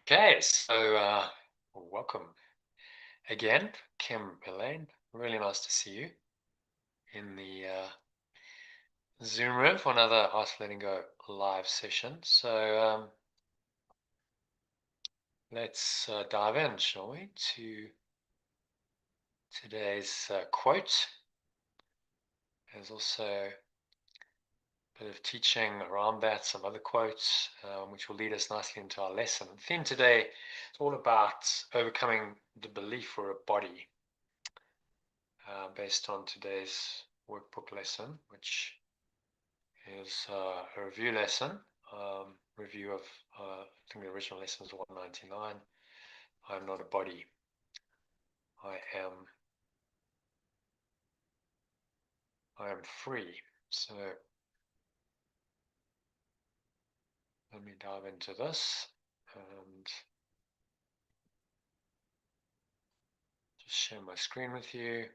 Okay, so welcome again, Kim Elaine. Really nice to see you in the Zoom room for another Ask Letting Go live session. So let's dive in, shall we, to today's quote. There's also a bit of teaching around that, some other quotes, which will lead us nicely into our lesson. The theme today is all about overcoming the belief we're a body. Based on today's workbook lesson, which is a review lesson, review of, I think the original lesson is 199. I'm not a body. I am free. So let me dive into this and just share my screen with you.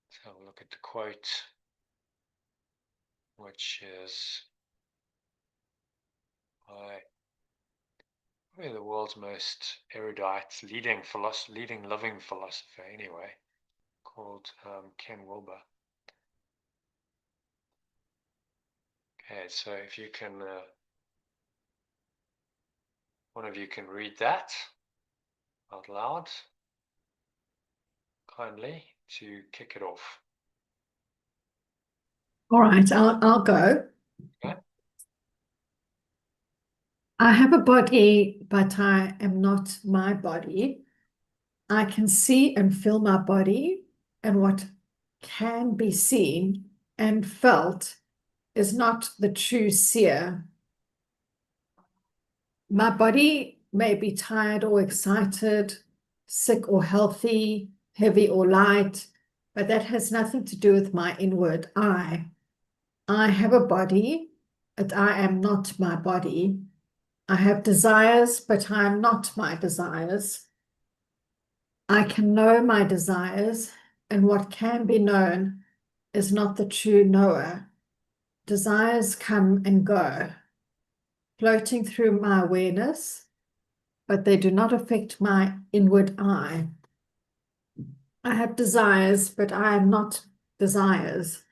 Let's have a look at the quote, which is by probably the world's most erudite, leading living philosopher anyway, called Ken Wilber. Okay, so if you can, one of you can read that out loud, kindly, to kick it off. All right, I'll go. Okay. I have a body, but I am not my body. I can see and feel my body, and what can be seen and felt is not the true seer. My body may be tired or excited, sick or healthy, heavy or light, but that has nothing to do with my inward I. I have a body, but I am not my body. I have desires, but I am not my desires. I can know my desires, and what can be known is not the true knower. Desires come and go, floating through my awareness, but they do not affect my inward I. I have desires, but I am not desires.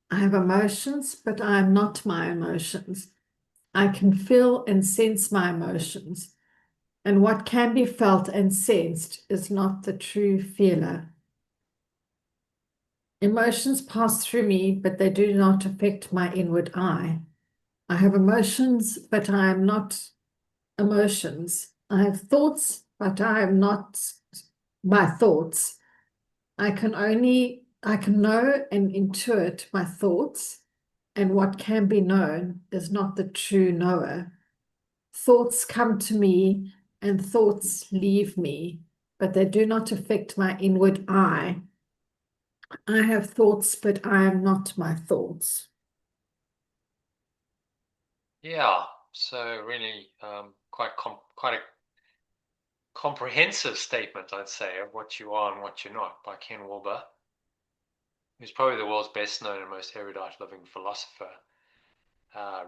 I have emotions, but I am not my emotions. I can feel and sense my emotions, and what can be felt and sensed is not the true feeler. Emotions pass through me, but they do not affect my inward I. I have emotions, but I am not emotions. I have thoughts, but I am not my thoughts. I can know and intuit my thoughts, and what can be known is not the true knower. Thoughts come to me and thoughts leave me, but they do not affect my inward I. I have thoughts, but I am not my thoughts. Yeah, so really quite a comprehensive statement, I'd say, of what you are and what you're not by Ken Wilber, who's probably the world's best known and most erudite living philosopher,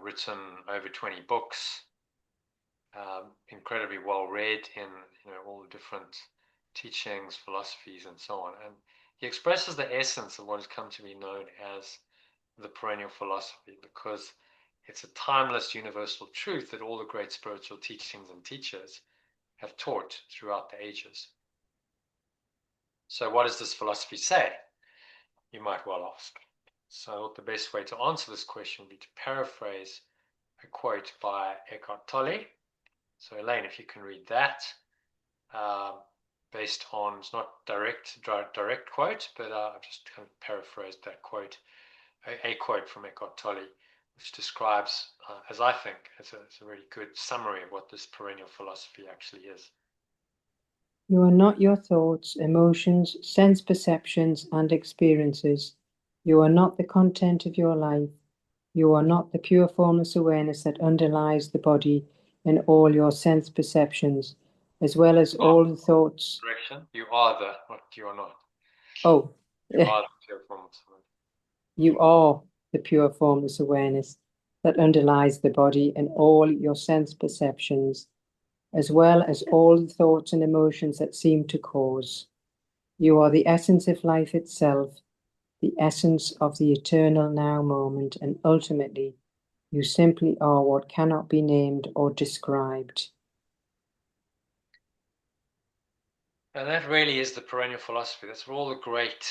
written over 20 books, incredibly well read in all the different teachings, philosophies, and so on. And he expresses the essence of what has come to be known as the Perennial Philosophy, because it's a timeless universal truth that all the great spiritual teachings and teachers have taught throughout the ages. So what does this philosophy say? You might well ask. So I thought the best way to answer this question would be to paraphrase a quote by Eckhart Tolle. So Elaine, if you can read that, based on, it's not direct quote, but I've just kind of paraphrased that quote, a quote from Eckhart Tolle, which describes, as I think, it's a really good summary of what this perennial philosophy actually is. You are not your thoughts, emotions, sense perceptions, and experiences. You are not the content of your life. You are not the pure formless awareness that underlies the body and all your sense perceptions, as well as all the thoughts. Correction. You are the, what you are not. Oh, you are the pure formless awareness. You are the pure formless awareness that underlies the body and all your sense perceptions, as well as all the thoughts and emotions that seem to cause. You are the essence of life itself, the essence of the eternal now moment, and ultimately, you simply are what cannot be named or described. And that really is the perennial philosophy. That's what all the great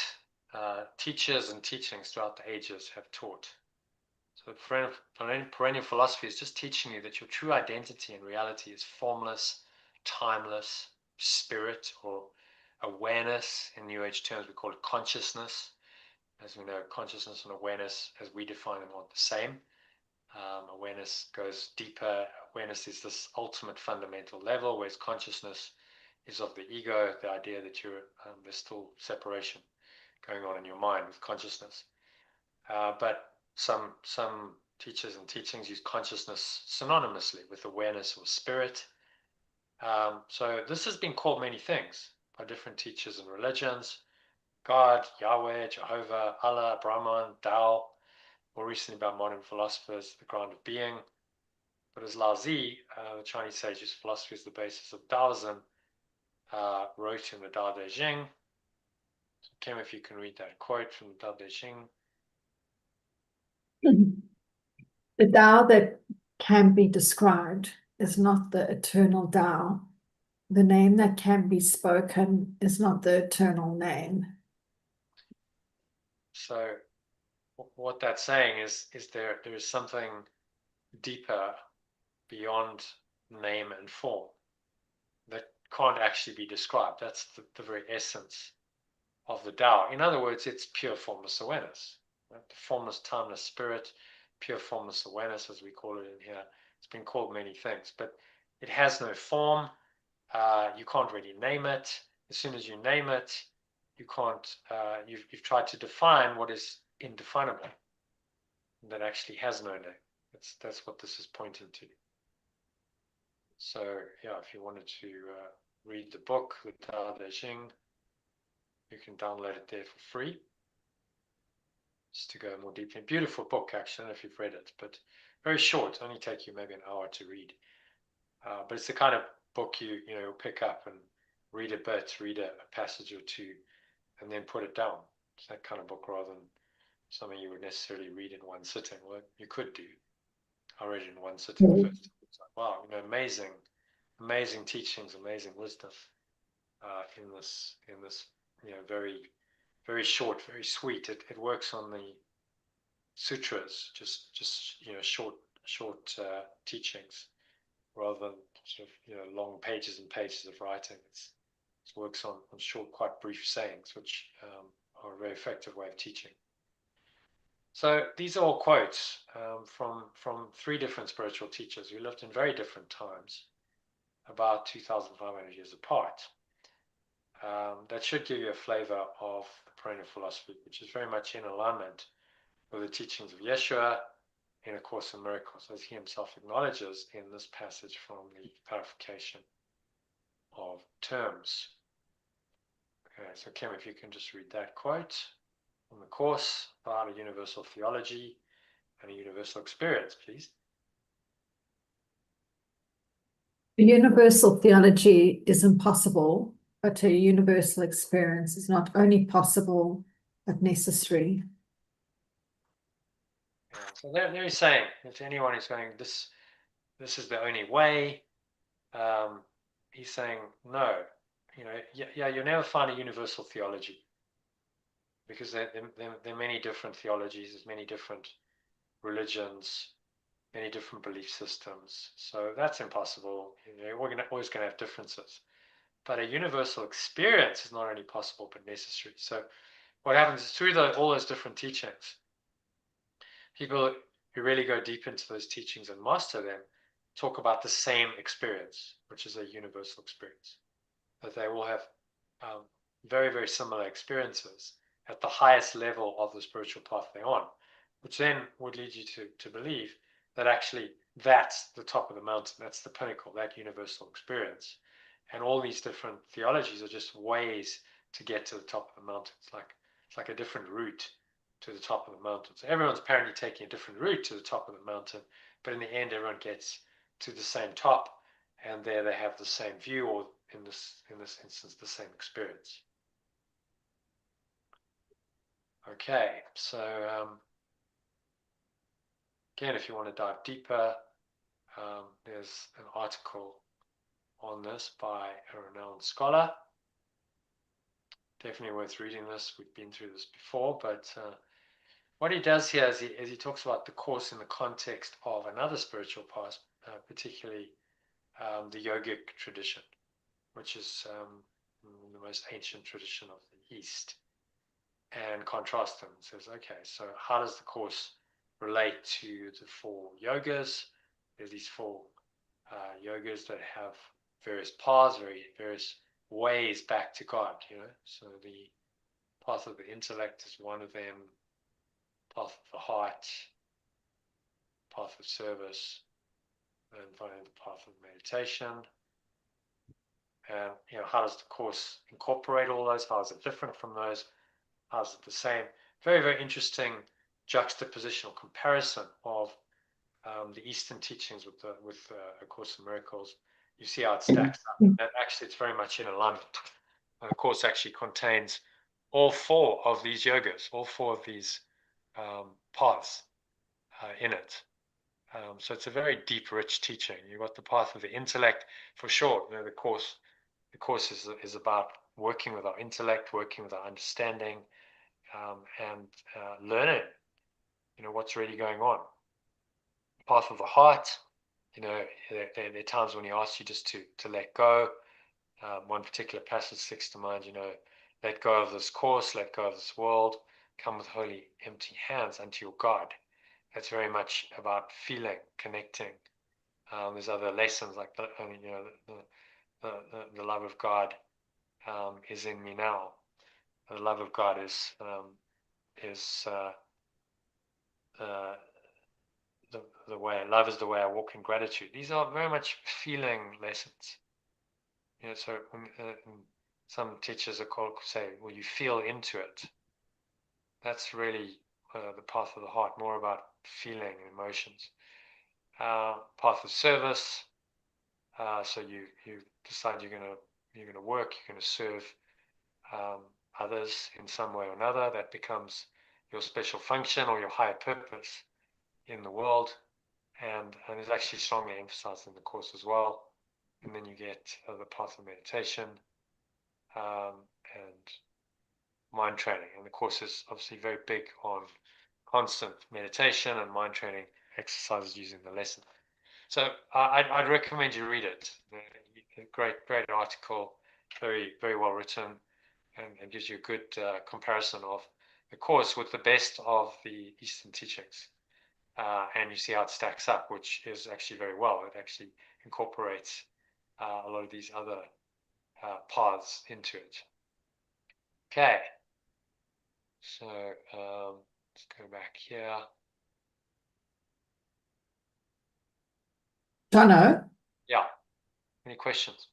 teachers and teachings throughout the ages have taught. So perennial philosophy is just teaching you that your true identity and reality is formless, timeless, spirit, or awareness. In New Age terms, we call it consciousness. As we know, consciousness and awareness, as we define them, aren't the same. Awareness goes deeper. Awareness is this ultimate fundamental level, whereas consciousness is of the ego, the idea that there's still separation going on in your mind with consciousness. But some teachers and teachings use consciousness synonymously with awareness or spirit. So this has been called many things by different teachers and religions: God, Yahweh, Jehovah, Allah, Brahman, Tao. More recently by modern philosophers, the ground of being. But as Laozi, the Chinese sage whose philosophy is the basis of Taoism, wrote in the Tao Te Ching. So Kim, if you can read that quote from the Tao Te Ching. The Tao that can be described is not the eternal Tao. The name that can be spoken is not the eternal name. So what that's saying is there is something deeper beyond name and form that can't actually be described. That's the very essence of the Tao. In other words, it's pure formless awareness. Right? The formless, timeless spirit, pure formless awareness, as we call it in here. It's been called many things, but it has no form. You can't really name it. As soon as you name it, you can't. You've tried to define what is indefinable. That actually has no name. That's what this is pointing to. So yeah, if you wanted to read the book, the Tao Te Ching, you can download it there for free. Just to go more deeply. Beautiful book, actually. I don't know if you've read it, but very short. Only take you maybe an hour to read. But it's the kind of book you'll pick up and read a bit, read a passage or two, and then put it down. It's that kind of book rather than something you would necessarily read in one sitting. Well, you could do. I read it in one sitting first. It's like, wow, amazing teachings, amazing wisdom in this very, very short, very sweet. It works on the sutras, just short teachings, rather than sort of long pages and pages of writing. It works on short, quite brief sayings, which are a very effective way of teaching. So these are all quotes from three different spiritual teachers who lived in very different times, about 2,500 years apart. That should give you a flavor of the perennial philosophy, which is very much in alignment with the teachings of Yeshua in A Course in Miracles, as he himself acknowledges in this passage from the clarification of terms. Okay, so Kim, if you can just read that quote from the Course about a universal theology and a universal experience, please. A universal theology is impossible, but a universal experience is not only possible, but necessary. Yeah, so there he's saying, if anyone is going, this is the only way, he's saying, no, you'll never find a universal theology, because there are many different theologies, there's many different religions, many different belief systems. So that's impossible. We're always going to have differences. But a universal experience is not only possible, but necessary. So what happens is through all those different teachings, people who really go deep into those teachings and master them talk about the same experience, which is a universal experience. That they will have very, very similar experiences at the highest level of the spiritual path they're on, which then would lead you to believe that actually that's the top of the mountain, that's the pinnacle, that universal experience. And all these different theologies are just ways to get to the top of the mountain. It's like a different route to the top of the mountain. So everyone's apparently taking a different route to the top of the mountain, but in the end, everyone gets to the same top, and there they have the same view, or in this instance, the same experience. Okay, so again, if you want to dive deeper, there's an article on this by a renowned scholar. Definitely worth reading this. We've been through this before, but what he does here is he talks about the Course in the context of another spiritual path, particularly the yogic tradition, which is the most ancient tradition of the East, and contrast them. Says, okay, so how does the Course relate to the four yogas? There's these four yogas that have various paths, various ways back to God, So the path of the intellect is one of them, path of the heart, path of service, and finally the path of meditation. And how does the Course incorporate all those? How is it different from those? How is it the same? Very, very interesting juxtapositional comparison of the Eastern teachings with A Course in Miracles. You see how it stacks up. And actually, it's very much in alignment. And the Course actually contains all four of these yogas, all four of these paths in it. So it's a very deep, rich teaching. You've got the path of the intellect, for sure. The Course is about working with our intellect, working with our understanding, and learning, what's really going on. Path of the heart, there are times when he asks you just to let go. One particular passage sticks to mind, let go of this course, let go of this world, come with holy empty hands unto your God. That's very much about feeling, connecting. There's other lessons like the love of God is in me now. The love of God is the way. Love is the way I walk in gratitude. These are very much feeling lessons. So some teachers say, well, you feel into it. That's really the path of the heart, more about feeling and emotions. Path of service. So you decide you're gonna work, you're gonna serve others in some way or another. That becomes your special function or your higher purpose in the world, and it's actually strongly emphasized in the Course as well. And then you get the path of meditation and mind training. And the Course is obviously very big on constant meditation and mind training exercises using the lesson. So I'd recommend you read it. Great article, very, very well written, and gives you a good comparison of the Course with the best of the Eastern teachings. And you see how it stacks up, which is actually very well. It actually incorporates a lot of these other paths into it. Okay, so let's go back here. Jono? Yeah, any questions?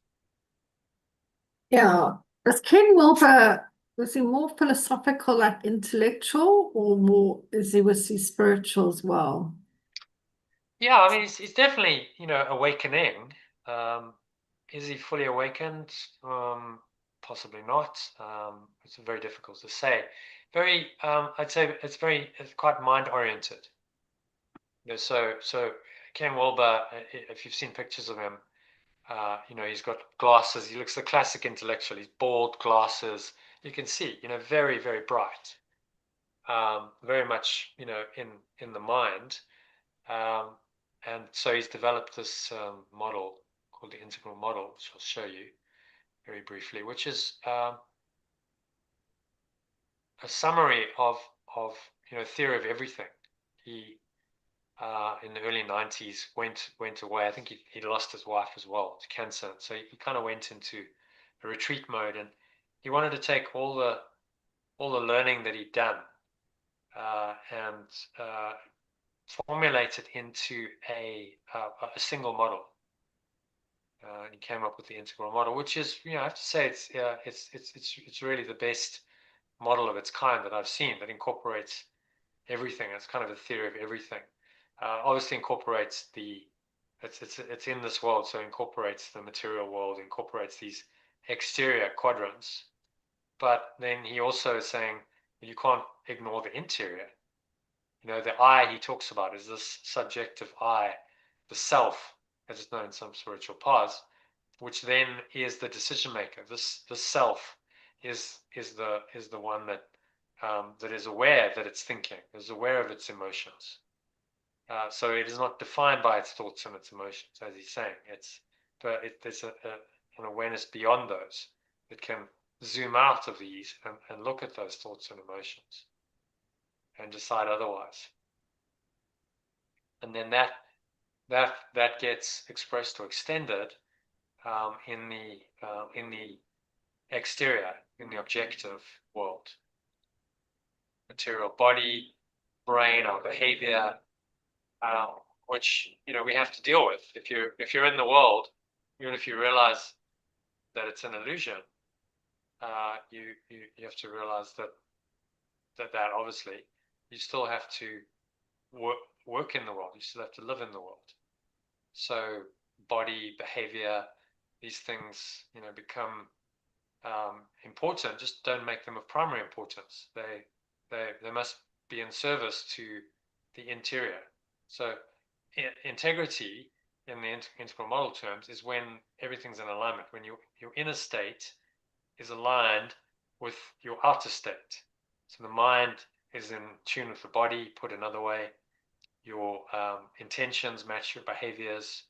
Yeah. Was Ken Wilber, was he more philosophical, like intellectual, or was he spiritual as well? Yeah, I mean, he's definitely, awakening. Is he fully awakened? Possibly not. It's very difficult to say. I'd say it's quite mind oriented. So Ken Wilber, if you've seen pictures of him, he's got glasses. He looks the classic intellectual. He's bald, glasses. You can see, very, very bright. Very much, in the mind. And so he's developed this model called the integral model, which I'll show you very briefly, which is a summary of theory of everything. He in the early 90s went away. I think he lost his wife as well to cancer, so he kind of went into a retreat mode, and he wanted to take all the learning that he'd done and formulate it into a single model. He came up with the integral model, which is, I have to say, it's really the best model of its kind that I've seen, that incorporates everything. It's kind of a theory of everything. Obviously incorporates it's in this world, so incorporates the material world, incorporates these exterior quadrants. But then he also is saying you can't ignore the interior. The I he talks about is this subjective I, the self, as it's known in some spiritual paths, which then is the decision maker. This self is the one that that is aware that it's thinking, is aware of its emotions. So it is not defined by its thoughts and its emotions, as he's saying. There's an awareness beyond those that can zoom out of these and look at those thoughts and emotions and decide otherwise. And then that gets expressed or extended in the exterior, in the objective world. Material body, brain, our behavior, which we have to deal with. If you're in the world, even if you realize that it's an illusion, you have to realize that obviously you still have to work in the world. You still have to live in the world. So body, behavior, these things become important. Just don't make them of primary importance. They must be in service to the interior. So integrity in the integral model terms is when everything's in alignment, when your inner state is aligned with your outer state. So the mind is in tune with the body. Put another way, your intentions match your behaviors.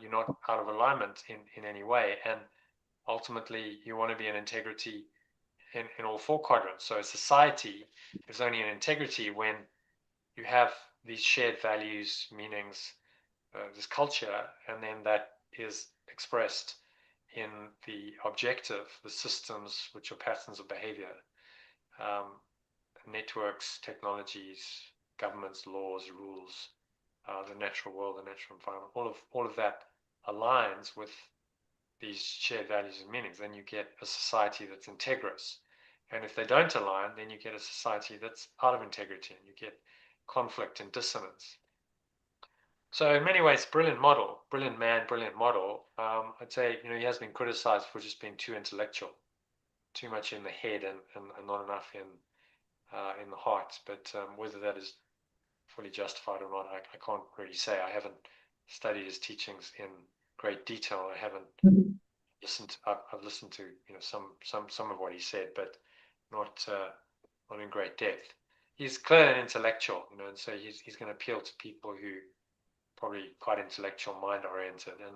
You're not out of alignment in any way, and ultimately you want to be in integrity in all four quadrants. So a society is only in integrity when you have these shared values, meanings, this culture, and then that is expressed in the objective, the systems, which are patterns of behavior, networks, technologies, governments, laws, rules, the natural world, the natural environment. All of that aligns with these shared values and meanings. Then you get a society that's integrous. And if they don't align, then you get a society that's out of integrity, and you get conflict and dissonance. So in many ways, brilliant man, brilliant model. I'd say, he has been criticized for just being too intellectual, too much in the head and not enough in the heart. But whether that is fully justified or not, I can't really say. I haven't studied his teachings in great detail. I haven't listened. I've listened to some of what he said, but not in great depth. He's clearly an intellectual, and so he's going to appeal to people who probably quite intellectual, mind oriented, and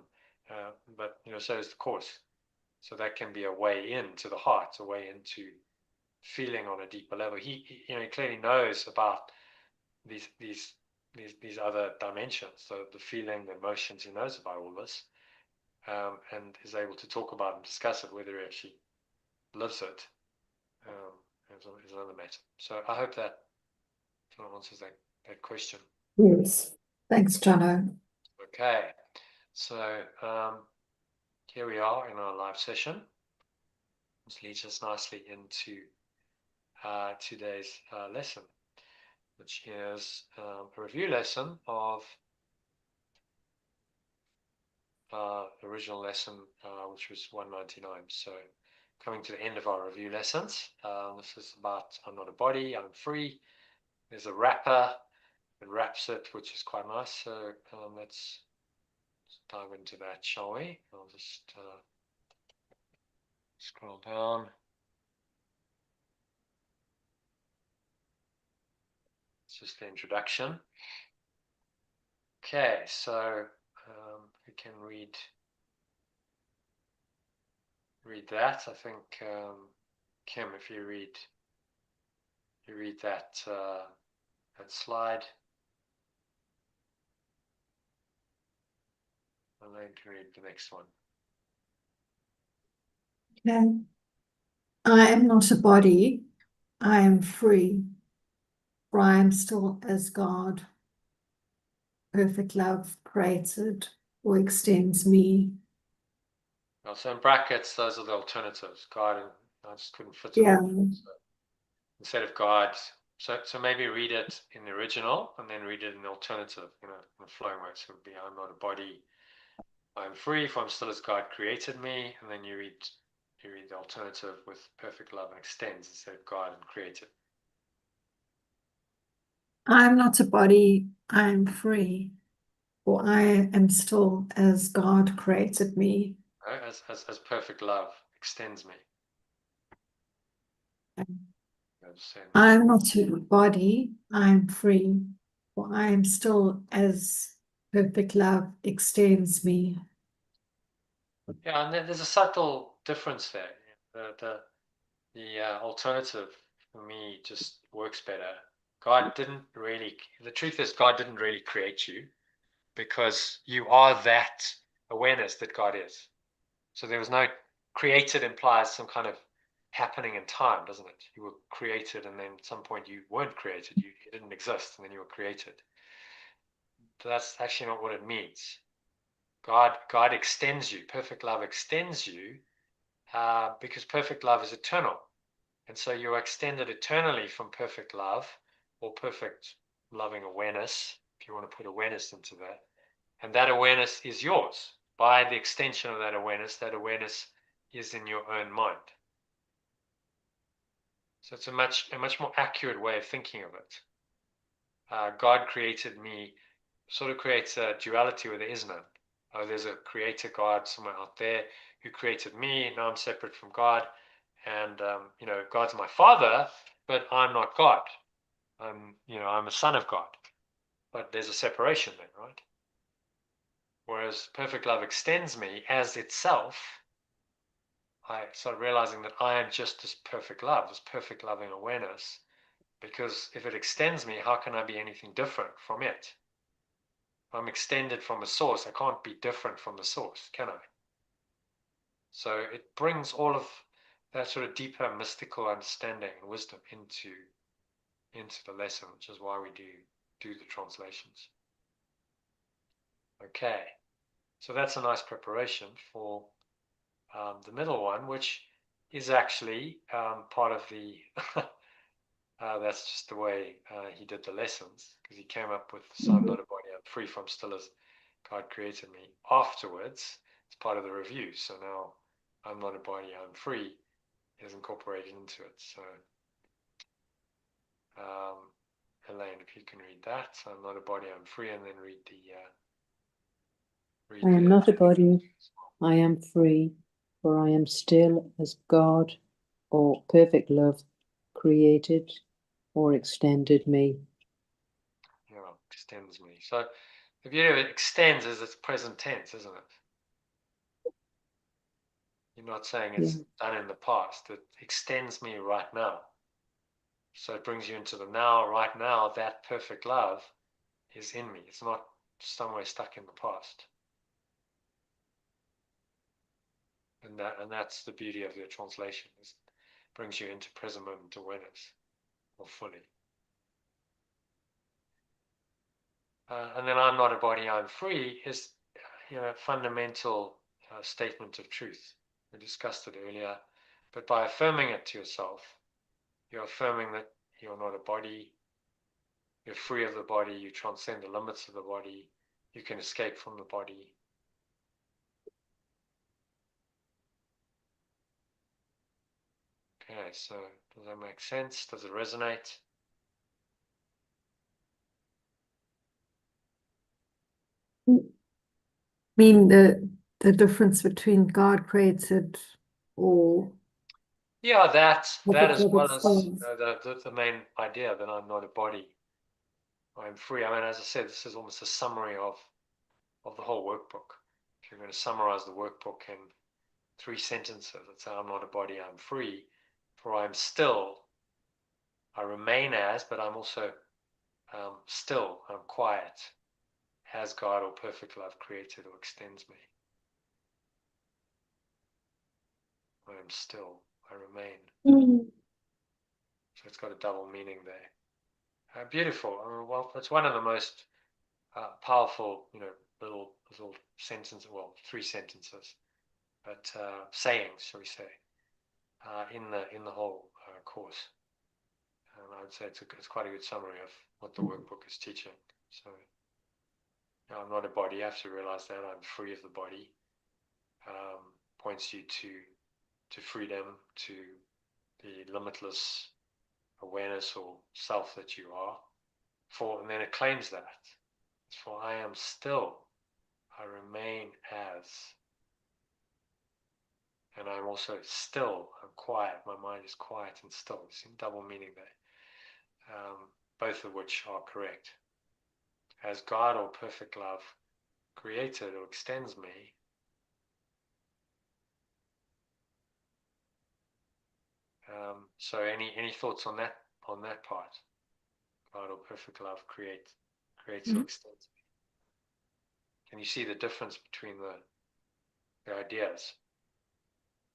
but so is the course. So that can be a way into the heart, a way into feeling on a deeper level. He clearly knows about these other dimensions, so the feeling, the emotions. He knows about all this, and is able to talk about and discuss it. Whether he actually lives it is another matter. So I hope that answers that question. Yes. Thanks, Jono. Okay, so here we are in our live session. This leads us nicely into today's lesson, which is a review lesson of the original lesson, which was 199. So coming to the end of our review lessons. This is about I'm not a body, I'm free. There's a wrapper that wraps it, which is quite nice. So let's dive into that, shall we? I'll just scroll down. It's just the introduction. Okay, so we can read that. I think Kim, if you read that slide, and then can read the next one. Okay. I am not a body, I am free, for I am still as God. Perfect love created or extends me. Well, so in brackets, those are the alternatives. God, and I just couldn't fit it Yeah. all. So instead of God, So maybe read it in the original and then read it in the alternative, in the flowing words. It would be, I'm not a body, I'm free, for I'm still as God created me. And then you read the alternative with perfect love and extends instead of God and created. I'm not a body, I'm free, for I am still as God created me. Right? As perfect love extends me. I'm not a body, I'm free, for I am still as perfect love extends me. Yeah, and there's a subtle difference there. The alternative for me just works better. The truth is, God didn't really create you because you are that awareness that God is. So there was no created implies some kind of happening in time, doesn't it? You were created and then at some point you weren't created. You didn't exist and then you were created. But that's actually not what it means. God extends you. Perfect love extends you because perfect love is eternal. And so you're extended eternally from perfect love or perfect loving awareness, if you want to put awareness into that. And that awareness is yours. By the extension of that awareness is in your own mind. So it's a much more accurate way of thinking of it. God created me sort of creates a duality where there is none. There's a creator God somewhere out there who created me. Now I'm separate from God. And, God's my father, but I'm not God. I'm a son of God. But there's a separation there, right? Whereas perfect love extends me as itself. I start realizing that I am just this perfect love, this perfect loving awareness. Because if it extends me, how can I be anything different from it? I'm extended from a source. I can't be different from the source, can I? So it brings all of that sort of deeper mystical understanding and wisdom into the lesson, which is why we do the translations. Okay, so that's a nice preparation for the middle one, which is actually part of the that's just the way he did the lessons, because he came up with so I'm not a body, I'm free from still as God created me. Afterwards, it's part of the review. So now I'm not a body, I'm free is incorporated into it. So Elaine, if you can read that. So I'm not a body, I'm free, and then read I am not a body, I am free, for I am still as God or perfect love created or extended me. Yeah, extends me. So the beauty of it extends is it's present tense, isn't it? You're not saying it's done in the past. It extends me right now. So it brings you into the now, right now. That perfect love is in me. It's not somewhere stuck in the past. And that's the beauty of the translation. It brings you into present moment awareness more fully. And then I'm not a body, I'm free is a fundamental statement of truth. We discussed it earlier, but by affirming it to yourself, you're affirming that you're not a body, you're free of the body, you transcend the limits of the body, you can escape from the body. Okay, so does that make sense? Does it resonate? Mean the difference between God created or Yeah, that as well as stars. the main idea that I'm not a body, I'm free. I mean, as I said, this is almost a summary of the whole workbook. If you're going to summarize the workbook in 3 sentences, it's I'm not a body, I'm free, for I'm still, I remain as, but I'm also still, I'm quiet, as God or perfect love created or extends me. I am still, I remain. So it's got a double meaning there. Beautiful. Well, it's one of the most powerful, little sentences. Well, 3 sentences, but sayings, shall we say, in the whole course. And I'd say it's quite a good summary of what the workbook is teaching. So, I'm not a body. You have to realize that I'm free of the body. Points you to freedom, to the limitless awareness or self that you are. And then it claims that. For I am still, I remain as, and I'm also still, I'm quiet, my mind is quiet and still. It's in double meaning there, both of which are correct. As God or perfect love created or extends me, so any thoughts on that part? God or perfect love creates or extends me. Can you see the difference between the ideas?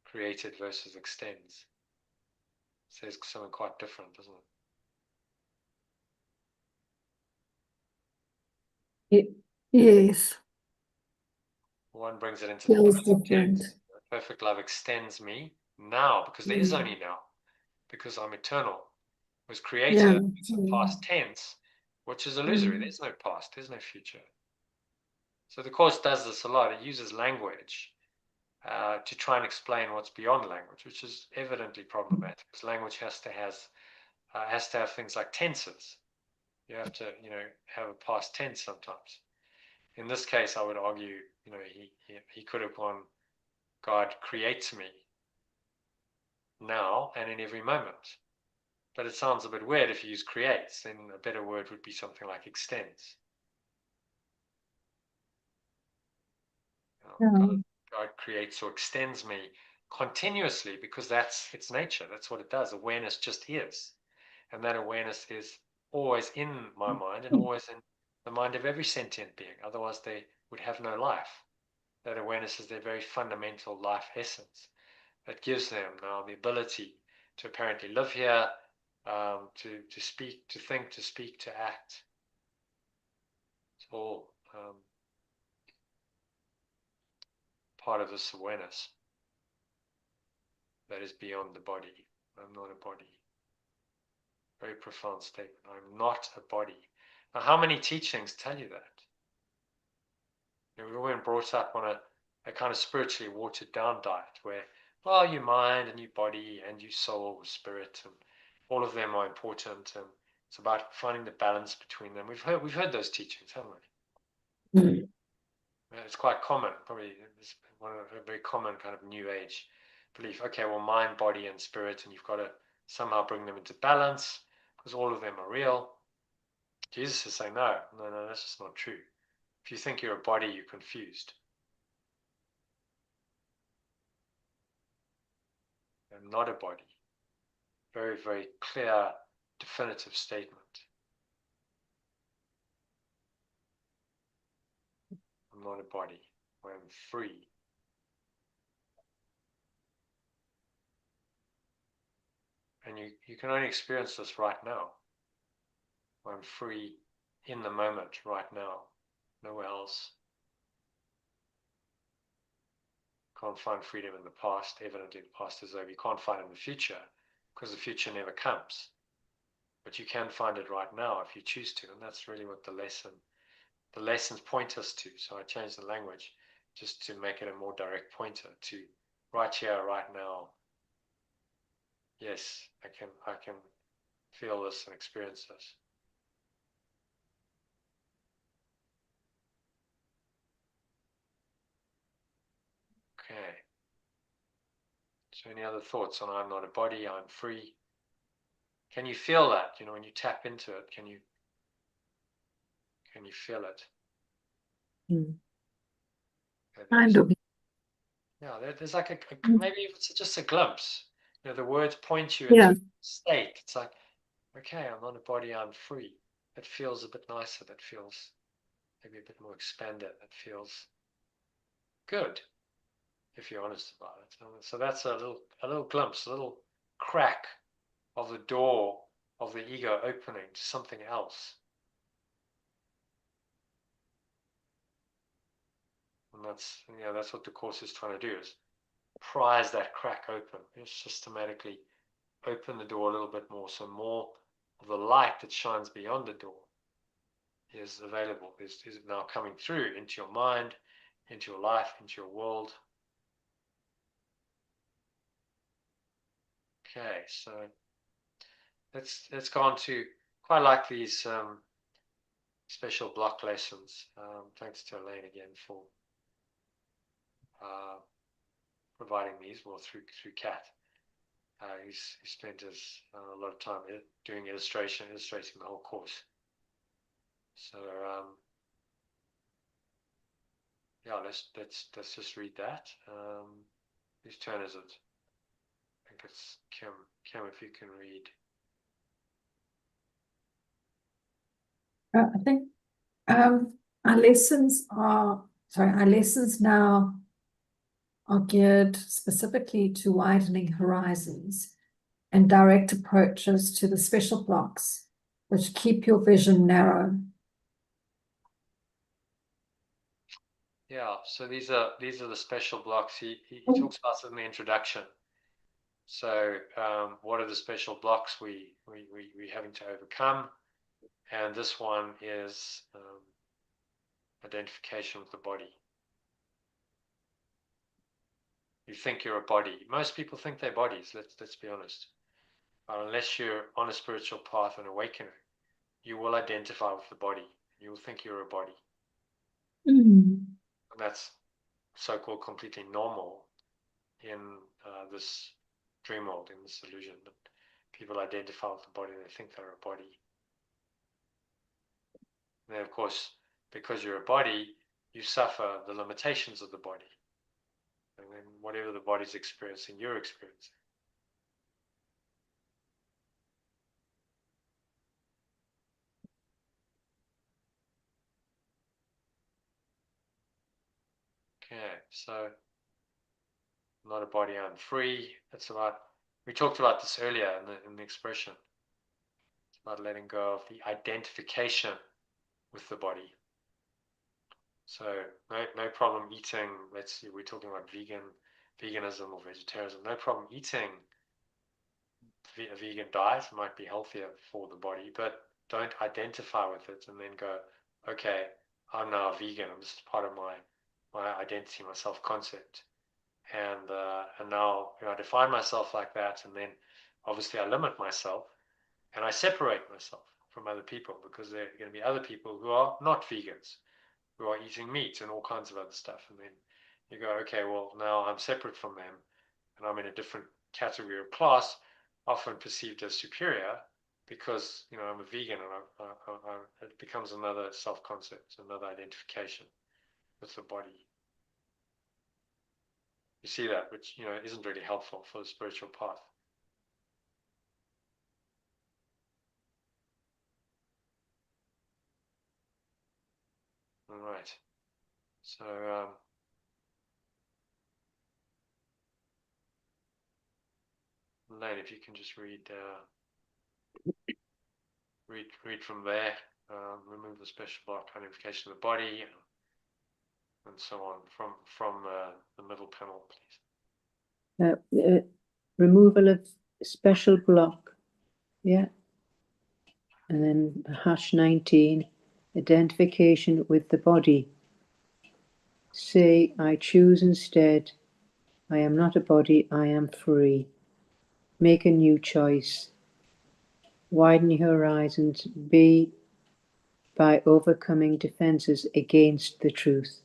Created versus extends. It says something quite different, doesn't it? Yes, One brings it into the feels present different. tense. Perfect love extends me now, because there is only now, because I'm eternal. It was created, it's a past tense, which is illusory. There's no past, there's no future. So the Course does this a lot. It uses language to try and explain what's beyond language, which is evidently problematic, because language has to have things like tenses. You have to, have a past tense sometimes. In this case, I would argue, he could have gone, God creates me now and in every moment. But it sounds a bit weird if you use creates, then a better word would be something like extends. God creates or extends me continuously, because that's its nature. That's what it does. Awareness just is. And that awareness is always in my mind and always in the mind of every sentient being. Otherwise, they would have no life. That awareness is their very fundamental life essence that gives them now the ability to apparently live here, to speak, to think, to speak, to act. It's all part of this awareness that is beyond the body. I'm not a body. Very profound statement. I'm not a body. Now, how many teachings tell you that? We've all been brought up on a kind of spiritually watered down diet where, well, your mind and your body and your soul, spirit, and all of them are important, and it's about finding the balance between them. We've heard those teachings, haven't we? It's quite common, probably it's one of a very common kind of new age belief. Okay, well, mind, body, and spirit, and you've got to somehow bring them into balance because all of them are real. Jesus is saying, no, that's just not true. If you think you're a body, you're confused. I'm not a body. Very, very clear, definitive statement. I'm not a body. I am free. And you can only experience this right now. I'm free in the moment, right now. Nowhere else. Can't find freedom in the past. Evidently, the past is over. You can't find it in the future because the future never comes. But you can find it right now if you choose to. And that's really what the lessons point us to. So I changed the language just to make it a more direct pointer to right here, right now. Yes, I can feel this and experience this. Okay. So any other thoughts on I'm not a body, I'm free? Can you feel that? When you tap into it, can you feel it? Kind of. Yeah, there's like maybe it's just a glimpse. The words point you into a state. It's like, okay, I'm not a body, I'm free. It feels a bit nicer. That feels maybe a bit more expanded. That feels good, if you're honest about it. So that's a little glimpse, a little crack of the door of the ego opening to something else. And that's what the Course is trying to do, is prise that crack open. Just systematically open the door a little bit more, so more the light that shines beyond the door is available, is now coming through into your mind, into your life, into your world. Okay, so let's go on to, quite like these special block lessons. Thanks to Elaine again for providing these, well, through Kat. He spent a lot of time doing illustrating the whole course. So yeah, let's just read that. Whose turn is it? I think it's Kim. Kim, if you can read. I think our lessons now are geared specifically to widening horizons and direct approaches to the special blocks, which keep your vision narrow. Yeah, so these are the special blocks. He talks about them in the introduction. So what are the special blocks we having to overcome? And this one is identification with the body. You think you're a body. Most people think they're bodies. Let's be honest. Unless you're on a spiritual path and awakening, you will identify with the body. You will think you're a body. And that's so-called completely normal in this dream world, in this illusion. That people identify with the body and they think they're a body. And then, of course, because you're a body, you suffer the limitations of the body. And then whatever the body's experiencing, you're experiencing. Okay, so not a body, I'm free. That's about, we talked about this earlier in the expression. It's about letting go of the identification with the body. So no problem eating, let's see, we're talking about veganism or vegetarianism. No problem eating a vegan diet. It might be healthier for the body, but don't identify with it and then go, okay, I'm now a vegan. I'm just part of my identity, my self-concept. And now I define myself like that, and then obviously I limit myself and I separate myself from other people, because there are going to be other people who are not vegans, who are eating meat and all kinds of other stuff. And then you go, okay, well, now I'm separate from them and I'm in a different category or class, often perceived as superior because, I'm a vegan, and it becomes another self-concept, another identification with the body. You see that, which, isn't really helpful for the spiritual path. All right. So, Lane, if you can just read from there, remove the special block, identification of the body, and so on, from the middle panel, please. Removal of special block, yeah. And then #19, identification with the body. Say, I choose instead, I am not a body, I am free. Make a new choice. Widen your horizons, by overcoming defenses against the truth.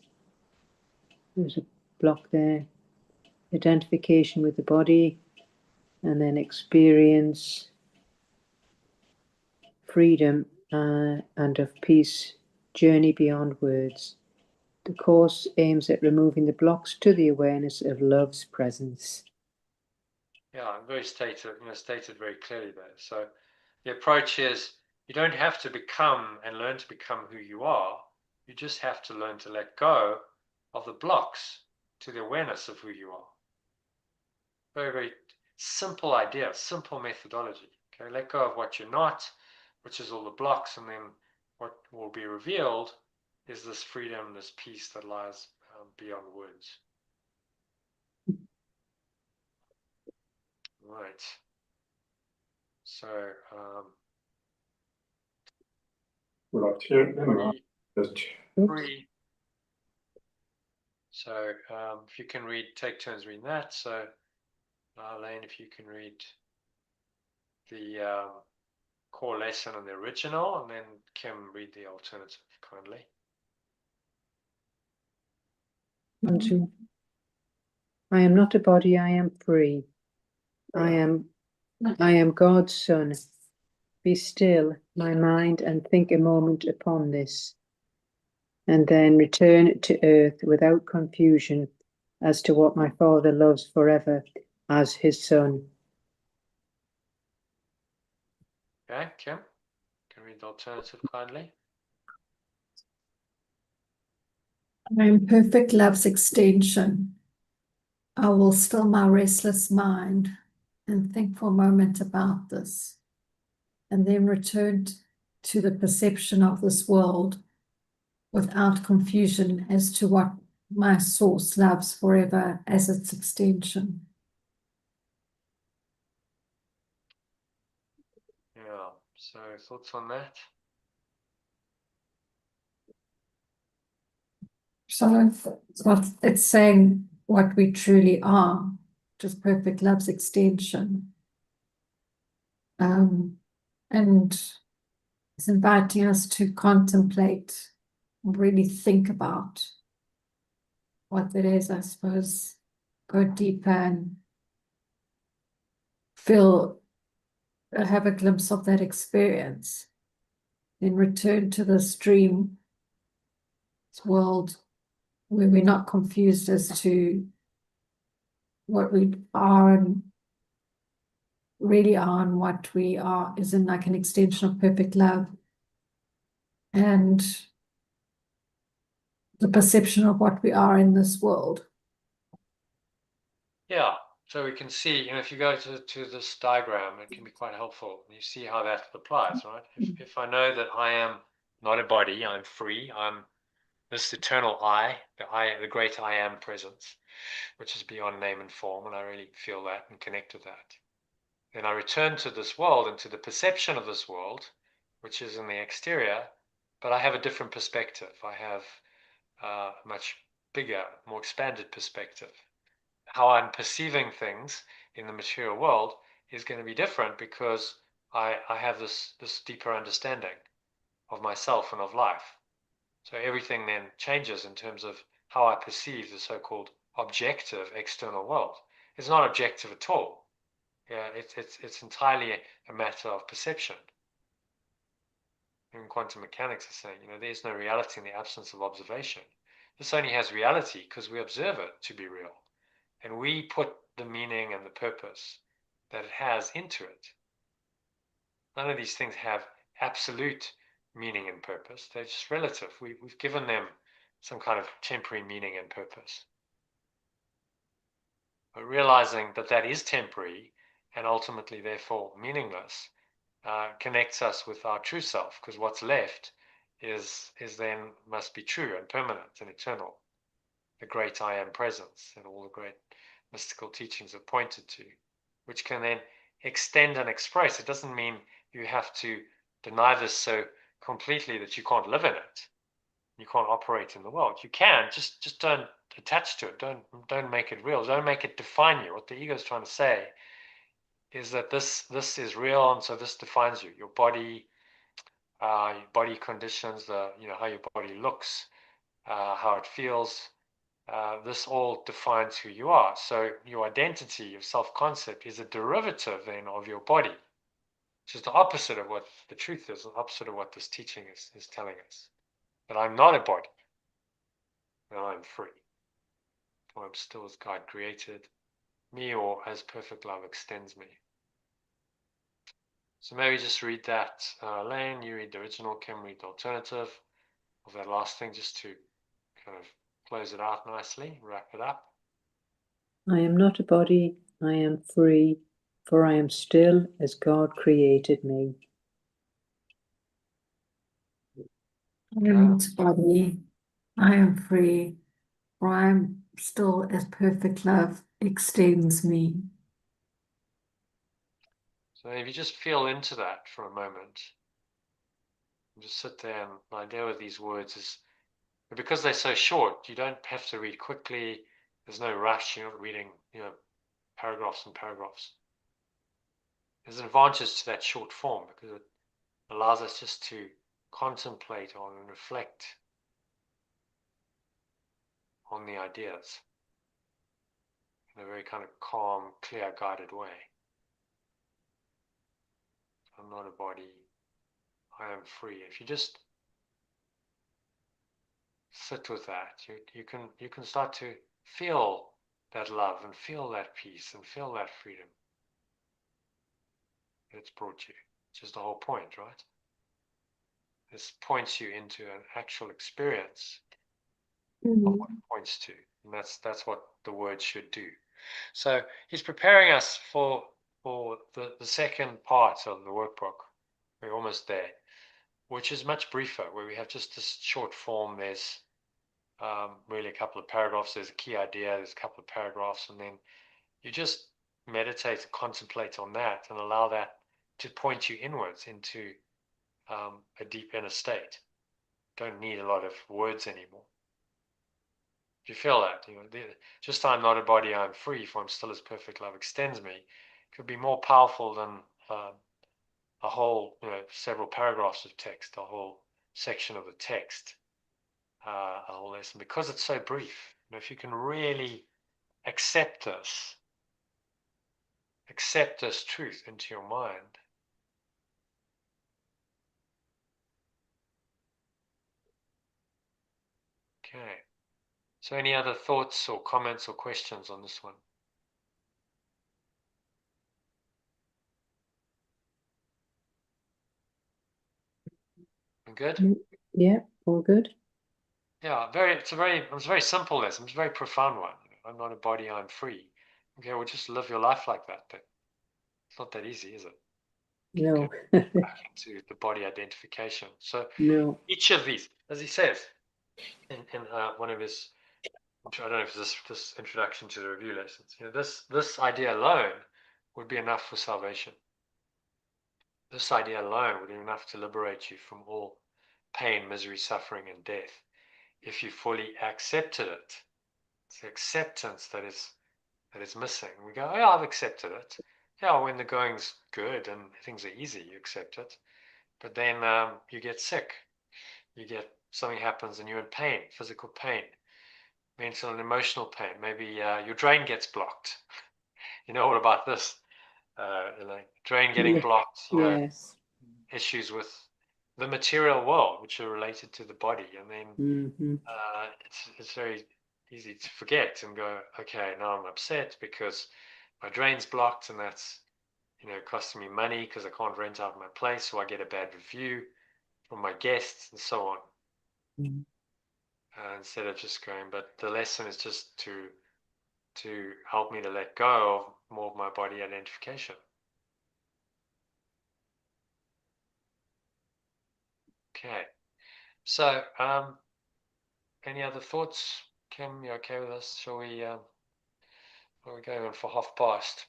There's a block there. Identification with the body, and then experience freedom and of peace, journey beyond words. The course aims at removing the blocks to the awareness of love's presence. Yeah, very stated very clearly there. So the approach is, you don't have to become and learn to become who you are. You just have to learn to let go of the blocks to the awareness of who you are. Very, very simple idea, simple methodology. Okay, let go of what you're not, which is all the blocks, and then what will be revealed is this freedom, this peace that lies beyond words. Right. So free. So if you can read, take turns reading that. So Elaine, if you can read the core lesson on the original, and then Kim read the alternative kindly. 1, 2. I am not a body, I am free. I am God's son. Be still, my mind, and think a moment upon this, and then return to earth without confusion as to what my Father loves forever as his son. Okay, Kim, can you read the alternative kindly? I am perfect love's extension. I will still my restless mind and think for a moment about this, and then return to the perception of this world without confusion as to what my source loves forever as its extension. Yeah, so thoughts on that? So it's saying what we truly are, just perfect love's extension. And it's inviting us to contemplate, really think about what that is, I suppose, go deeper and have a glimpse of that experience, then return to this dream, this world where we're not confused as to what we are and really are, and what we are is in like an extension of perfect love, and the perception of what we are in this world. Yeah, so we can see, if you go to this diagram, it can be quite helpful. You see how that applies, right? If I know that I am not a body, I'm free, I'm this eternal the great I am presence, which is beyond name and form, and I really feel that and connect with that. Then I return to this world and to the perception of this world, which is in the exterior, but I have a different perspective. I have a much bigger, more expanded perspective. How I'm perceiving things in the material world is going to be different because I have this deeper understanding of myself and of life. So everything then changes in terms of how I perceive the so-called objective external world. It's not objective at all. Yeah, it's entirely a matter of perception. Even quantum mechanics are saying, there's no reality in the absence of observation. This only has reality because we observe it to be real. And we put the meaning and the purpose that it has into it. None of these things have absolute meaning and purpose. They're just relative. We've given them some kind of temporary meaning and purpose. But realizing that that is temporary and ultimately therefore meaningless connects us with our true self, because what's left is then must be true and permanent and eternal. The great I am presence and all the great mystical teachings have pointed to, which can then extend and express. It doesn't mean you have to deny this so completely that you can't live in it. You can't operate in the world. You can, just don't attach to it. Don't make it real. Don't make it define you. What the ego is trying to say is that this is real, and so this defines you. Your body conditions, how your body looks, how it feels. This all defines who you are. So your identity, your self-concept is a derivative then of your body, which is the opposite of what the truth is, the opposite of what this teaching is telling us. That I'm not a body, and I'm free. Or I'm still as God created me, or as perfect love extends me. So maybe just read that, Elaine, you read the original, Kim read the alternative of that last thing, just to kind of close it out nicely, wrap it up. I am not a body, I am free, for I am still as God created me. I am not a body, I am free, for I am still as perfect love extends me. So if you just feel into that for a moment, And just sit there, and the idea with these words is because they're so short, you don't have to read quickly. There's no rush. You're not reading, paragraphs and paragraphs. There's an advantage to that short form because it allows us just to contemplate on and reflect on the ideas in a very kind of calm, clear, guided way. I'm not a body, I am free. If you just sit with that, you can start to feel that love and feel that peace and feel that freedom it's brought you. It's just the whole point, right? This points you into an actual experience of what it points to. And that's what the word should do. So he's preparing us for the second part of the workbook. We're almost there, which is much briefer, where we have just this short form. There's really a couple of paragraphs. There's a key idea. There's a couple of paragraphs, and then you just meditate and contemplate on that and allow that to point you inwards into a deep inner state. Don't need a lot of words anymore. Do you feel that? Just I'm not a body, I'm free, for I'm still as perfect love extends me, could be more powerful than a whole, several paragraphs of text, a whole section of the text, a whole lesson, because it's so brief. If you can really accept this truth into your mind. Okay. So any other thoughts or comments or questions on this one? Good? Yeah, all good. Yeah, it's a very simple lesson. It's a very profound one. I'm not a body, I'm free. Okay, well, just live your life like that. But it's not that easy, is it? No. Back into the body identification. So No. each of these, as he says in one of his, I don't know if it's this introduction to the review lessons, this idea alone would be enough for salvation. This idea alone would be enough to liberate you from all pain, misery, suffering, and death if you fully accepted it. It's the acceptance that is missing. We go, oh, yeah, I've accepted it. Yeah, when the going's good and things are easy, you accept it. But then you get sick. Something happens and you're in pain, physical pain, mental and emotional pain. Maybe your drain gets blocked. What about this? Drain getting blocked. Yes. Issues with the material world, which are related to the body, and then it's very easy to forget and go, okay, now I'm upset because my drain's blocked, and that's costing me money because I can't rent out my place, so I get a bad review from my guests and so on. Instead of just going, but the lesson is just to help me to let go of more of my body identification. Okay, so any other thoughts? Kim, you okay with us? Shall we? We're going on for past.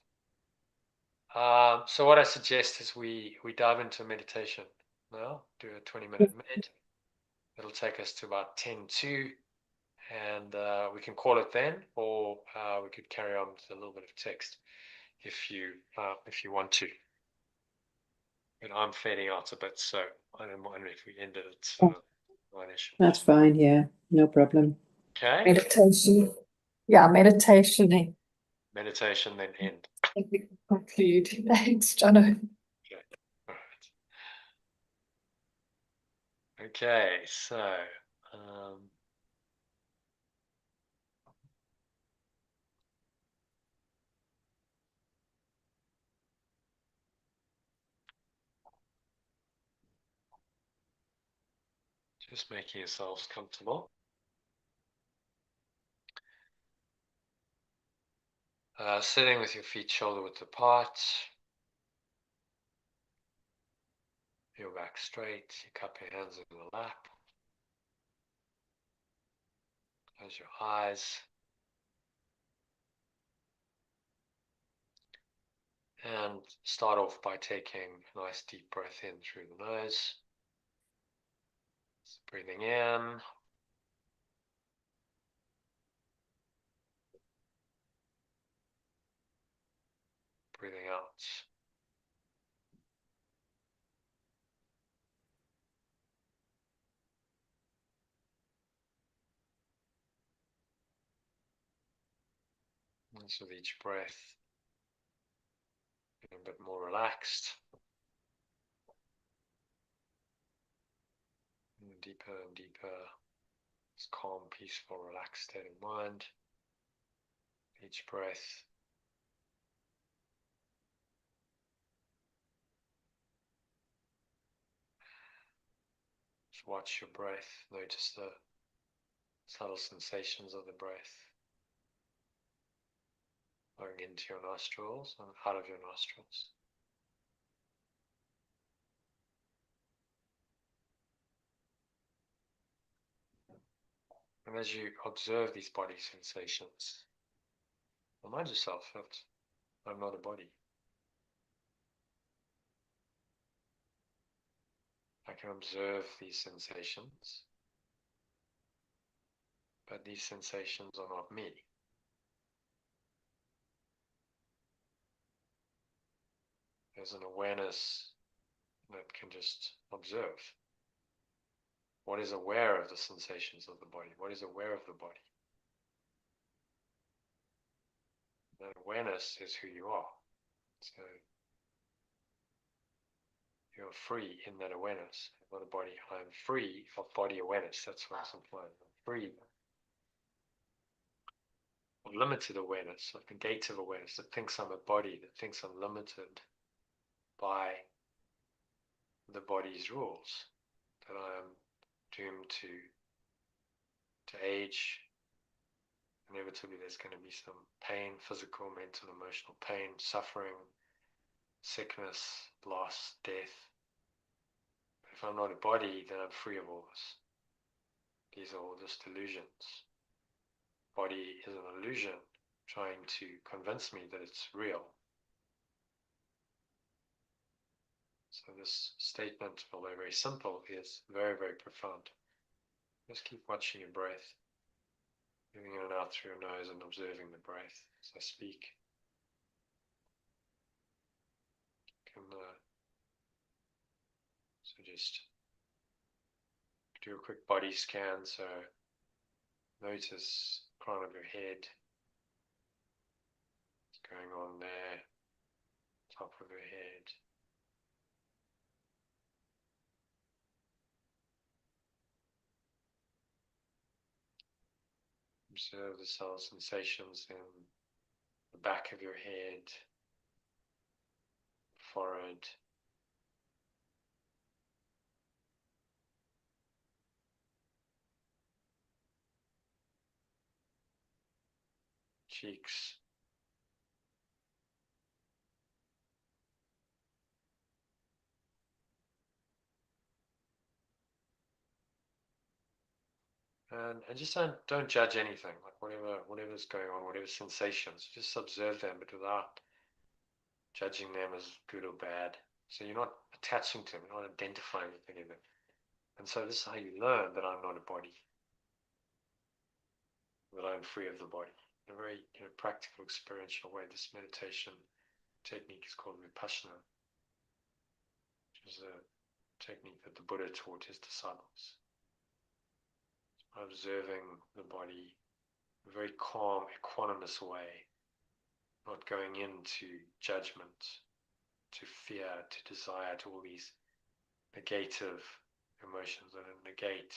So what I suggest is we dive into meditation now. Do a 20-minute med. It'll take us to about 10:02, and we can call it then, or we could carry on with a little bit of text if you want to. But I'm fading out a bit, so I don't mind if we ended it sort of 9-ish. That's fine, yeah, no problem. Okay. Meditation. Yeah, meditation. Meditation, then end. Conclude. Thanks, Jono. Okay. All right. Okay, so just making yourselves comfortable. Sitting with your feet shoulder width apart, your back straight, you cup your hands in the lap, close your eyes, and start off by taking a nice deep breath in through the nose, So breathing in. Breathing out. And so with each breath, getting a bit more relaxed. And deeper and deeper. This calm, peaceful, relaxed state of mind. Each breath. Just watch your breath. Notice the subtle sensations of the breath. Going into your nostrils and out of your nostrils. And as you observe these body sensations, remind yourself that I'm not a body. I can observe these sensations, but these sensations are not me. There's an awareness that can just observe. What is aware of the sensations of the body? What is aware of the body? That awareness is who you are. So you're free in that awareness. I'm not a body. I'm free of body awareness. That's what's implied. I'm free of limited awareness, of negative awareness that thinks I'm a body, that thinks I'm limited by the body's rules, that I am doomed to age. Inevitably there's going to be some pain, physical, mental, emotional pain, suffering, sickness, loss, death. But if I'm not a body, then I'm free of all this. These are all just illusions. Body is an illusion trying to convince me that it's real. So this statement, although very simple, is very, very profound. Just keep watching your breath, moving in and out through your nose and observing the breath as I speak. You can so just do a quick body scan. So notice the crown of your head, what's going on there, top of your head. Observe the subtle sensations in the back of your head, forehead, cheeks, and just don't judge anything, like whatever's going on, whatever sensations, just observe them, but without judging them as good or bad. So you're not attaching to them, you're not identifying anything in them. And so this is how you learn that I'm not a body, that I'm free of the body. In a very practical, experiential way, this meditation technique is called Vipassana, which is a technique that the Buddha taught his disciples. Observing the body in a very calm, equanimous way, not going into judgment, to fear, to desire, to all these negative emotions that negate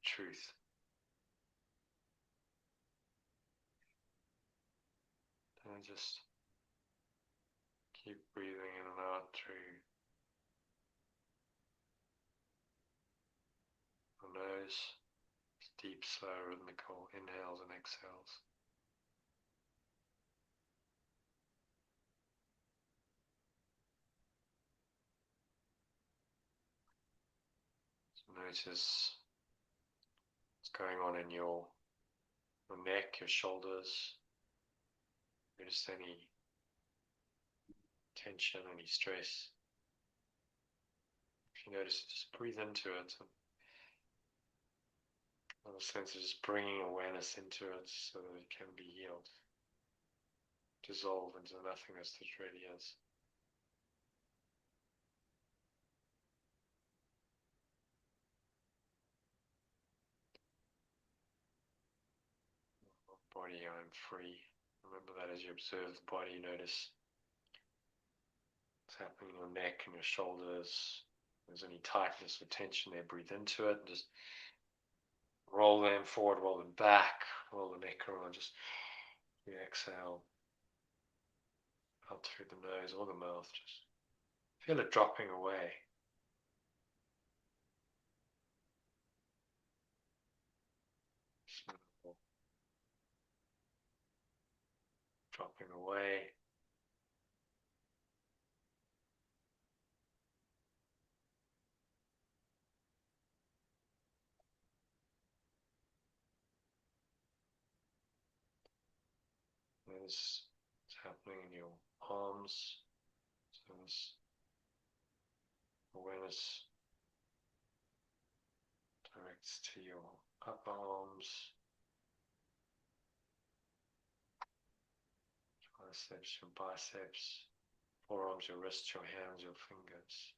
truth. And just keep breathing in and out through the nose, deep, slow, rhythmical inhales and exhales. So notice what's going on in your neck, your shoulders. Notice any tension, any stress. If you notice it, just breathe into it. In a sense of just bringing awareness into it so that it can be healed, dissolve into the nothingness that it really is. Body, I'm free. Remember that as you observe the body, notice what's happening in your neck and your shoulders. If there's any tightness or tension there, breathe into it and just roll them forward, roll them back, roll the neck around, just exhale out through the nose or the mouth. Just feel it dropping away. Dropping away. Notice what's happening in your arms. So this awareness directs to your upper arms, triceps, your biceps, forearms, your wrists, your hands, your fingers.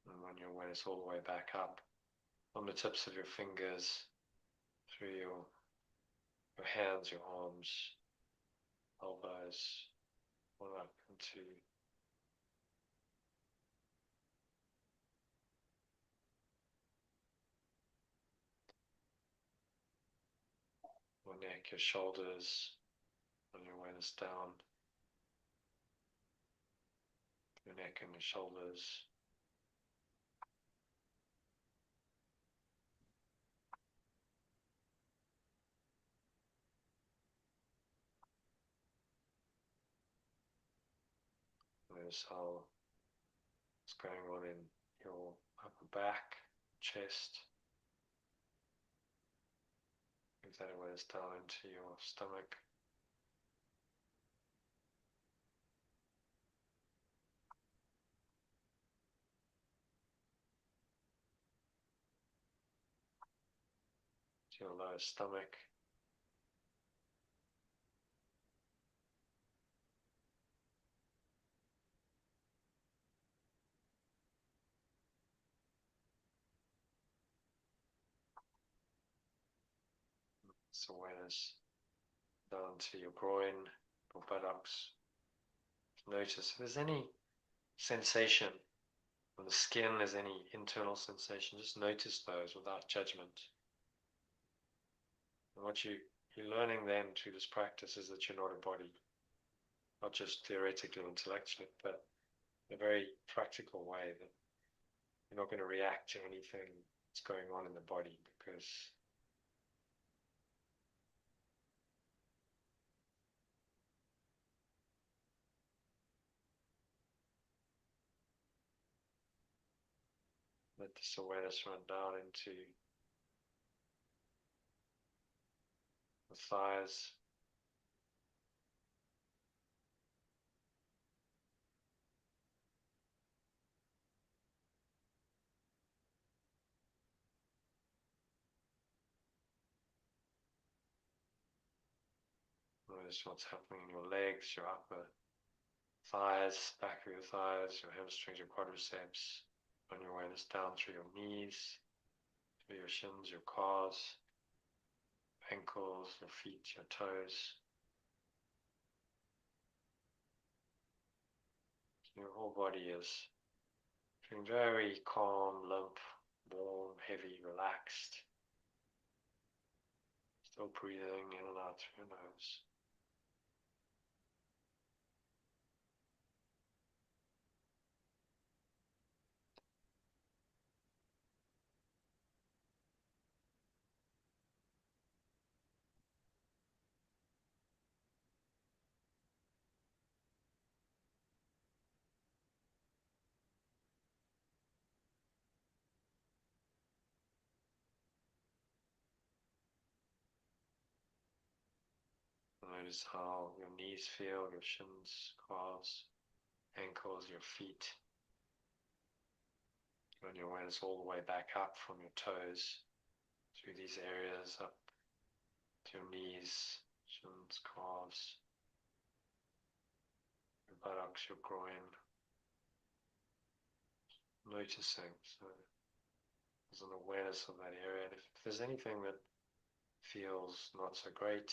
And run your awareness all the way back up on the tips of your fingers, through your hands, your arms, elbows, all up into your neck, your shoulders, run your awareness down your neck and your shoulders. Notice how it's going on in your upper back, chest. Move that awareness down into your stomach. To your lower stomach. This awareness down to your groin, your buttocks. Notice if there's any sensation on the skin, there's any internal sensation, just notice those without judgment. And what you're learning then through this practice is that you're not a body, not just theoretically, intellectually, but in a very practical way, that you're not going to react to anything that's going on in the body, because let this awareness run down into the thighs, notice what's happening in your legs, your upper thighs, back of your thighs, your hamstrings, your quadriceps. Run your awareness down through your knees, through your shins, your calves, ankles, your feet, your toes. Your whole body is feeling very calm, limp, warm, heavy, relaxed. Still breathing in and out through your nose. Notice how your knees feel, your shins, calves, ankles, your feet. Run your awareness all the way back up from your toes, through these areas, up to your knees, shins, calves, your buttocks, your groin. Noticing, so there's an awareness of that area, and if there's anything that feels not so great,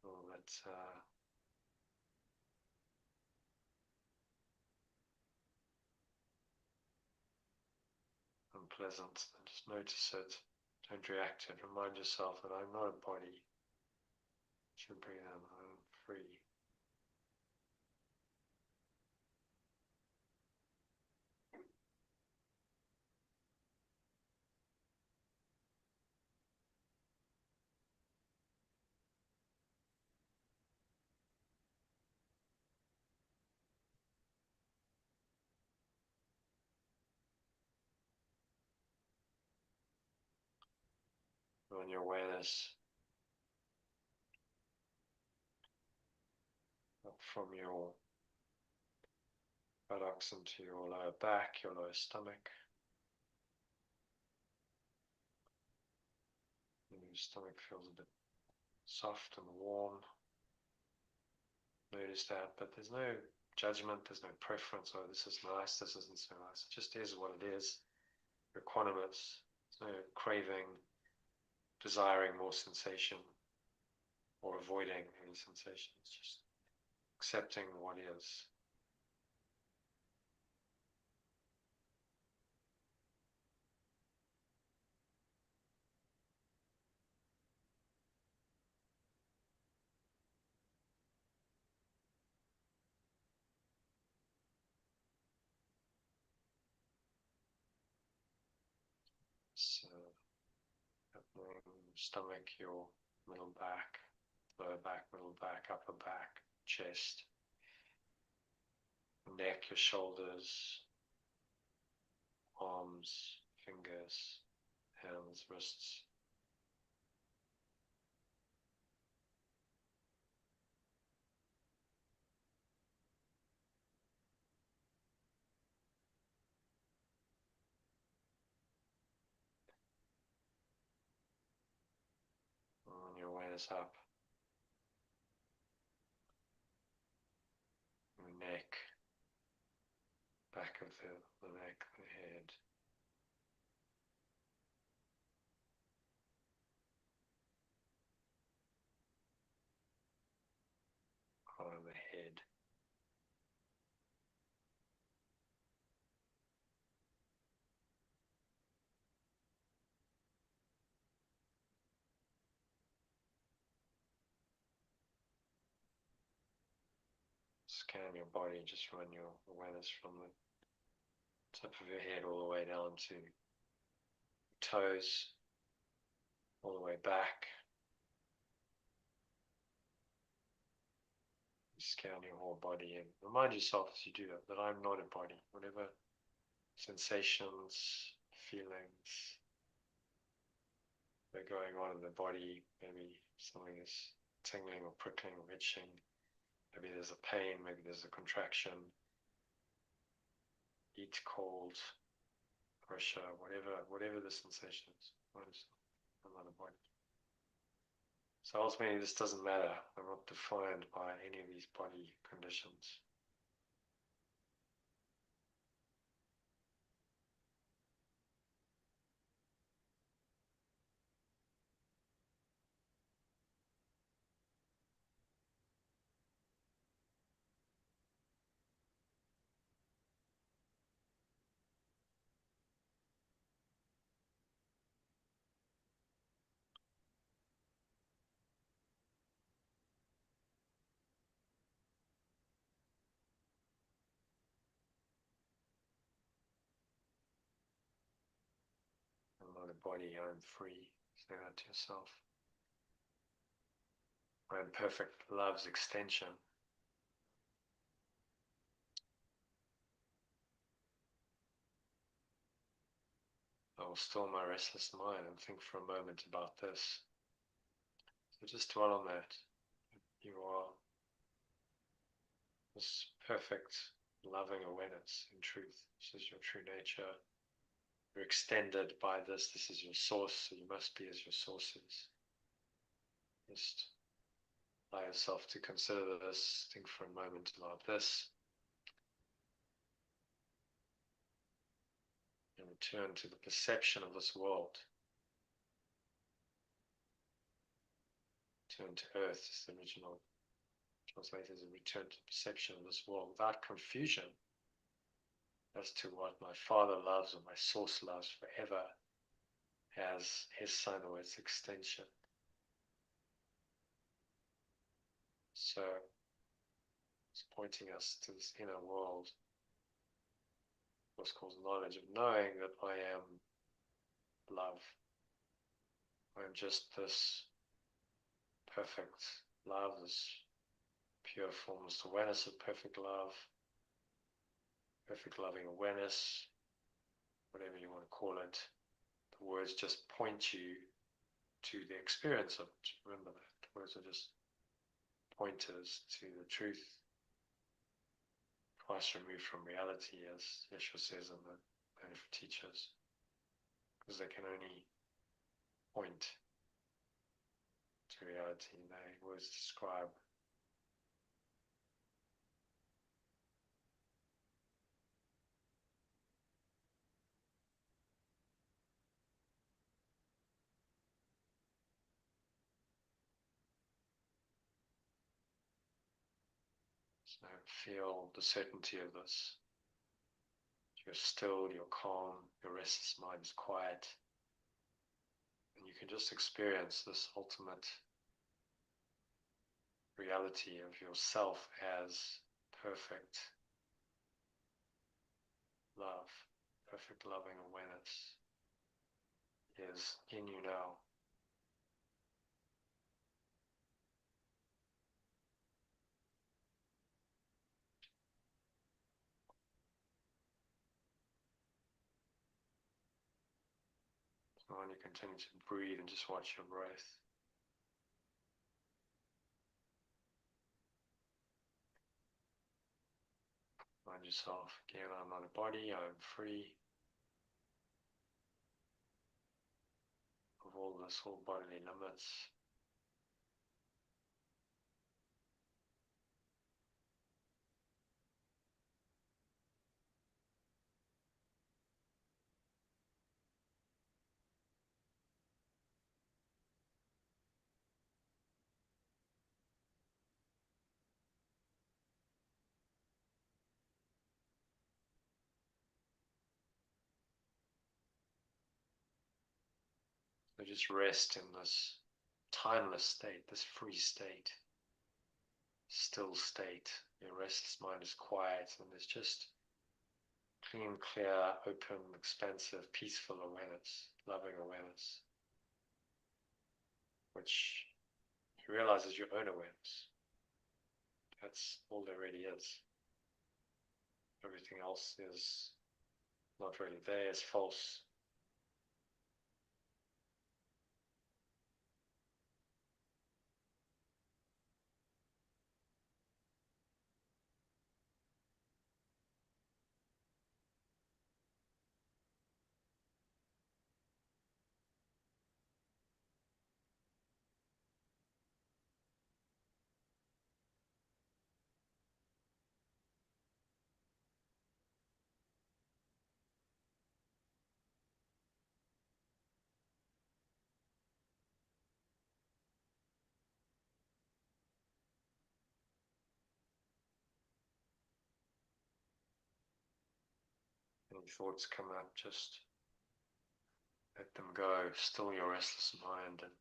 or that's unpleasant, then just notice it. Don't react to it. Remind yourself that I'm not a body. Should breathe in. I'm free. On your awareness up from your buttocks into your lower back, your lower stomach. And your stomach feels a bit soft and warm. Notice that, but there's no judgment, there's no preference, oh, this is nice, this isn't so nice. It just is what it is. You're equanimous. There's no craving, desiring more sensation, or avoiding any sensation. It's just accepting what is. So, opening your stomach, your middle back, lower back, middle back, upper back, chest, neck, your shoulders, arms, fingers, hands, wrists. And your awareness up, your neck, back of the neck, the head. Crown of the head. Scan your body, just run your awareness from the top of your head all the way down to toes, all the way back. Scan your whole body and remind yourself as you do that, that I'm not a body. Whatever sensations, feelings that are going on in the body, maybe something is tingling or prickling or itching, maybe there's a pain, maybe there's a contraction, heat, cold, pressure, whatever the sensation is. I'm not a body. So ultimately, this doesn't matter. I'm not defined by any of these body conditions. I'm not a body, I'm free. Say that to yourself. I'm perfect love's extension. I will still my restless mind and think for a moment about this. So just dwell on that. You are this perfect, loving awareness in truth. This is your true nature. You're extended by this. This is your source, so you must be as your source is. Just allow yourself to consider this. Think for a moment about this. And return to the perception of this world. Turn to earth, as the original translators, and return to the perception of this world without confusion as to what my Father loves or my source loves forever as his Son or its extension. So it's pointing us to this inner world, what's called knowledge, of knowing that I am love. I am just this perfect love, this pure formless awareness of perfect love, perfect loving awareness, whatever you want to call it. The words just point you to the experience of it. Remember that. The words are just pointers to the truth, twice removed from reality, as Yeshua says in the Manual for Teachers, because they can only point to reality. They words describe. So feel the certainty of this. You're still, you're calm, your restless mind is quiet, and you can just experience this ultimate reality of yourself as perfect love, perfect loving awareness is in you now. So when you continue to breathe and just watch your breath. Remind yourself, again, I'm not a body, I'm free of all this, all bodily limits. So just rest in this timeless state, this free state, still state. Your restless mind is quiet and there's just clean, clear, open, expansive, peaceful awareness, loving awareness, which you realize is your own awareness. That's all there really is. Everything else is not really there, it's false. Any thoughts come up, just let them go. Still your restless mind and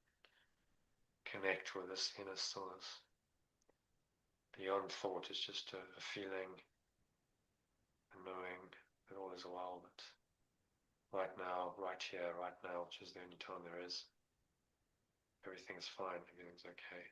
connect with this inner stillness. Beyond thought is just a feeling, a knowing that all is well, that right now, right here, right now, which is the only time there is, everything is fine, everything's okay.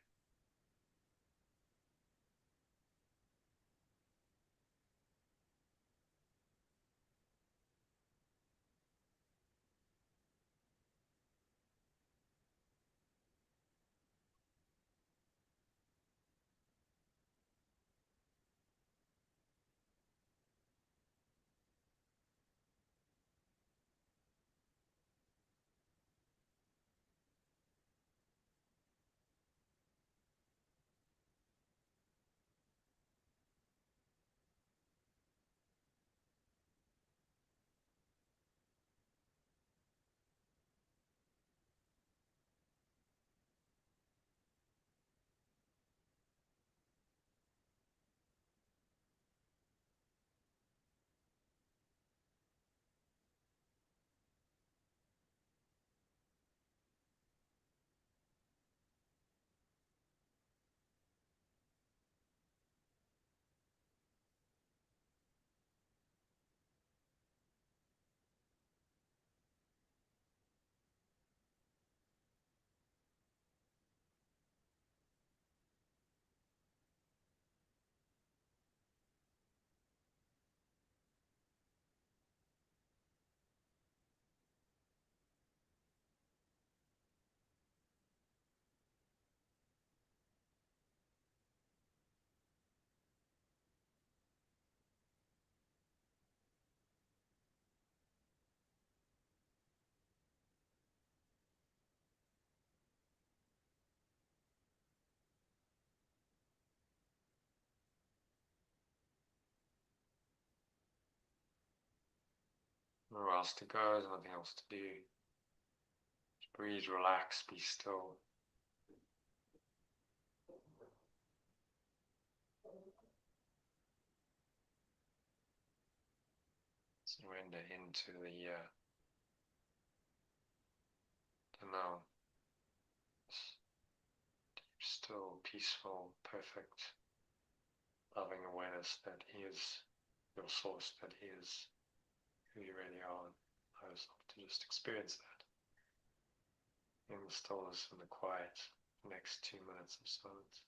Nowhere else to go, there's nothing else to do. Just breathe, relax, be still. Surrender into the now. Still, peaceful, perfect, loving awareness that is your source, that is who you really are. I was to just experience that in the stillness and the quiet, the next 2 minutes of silence.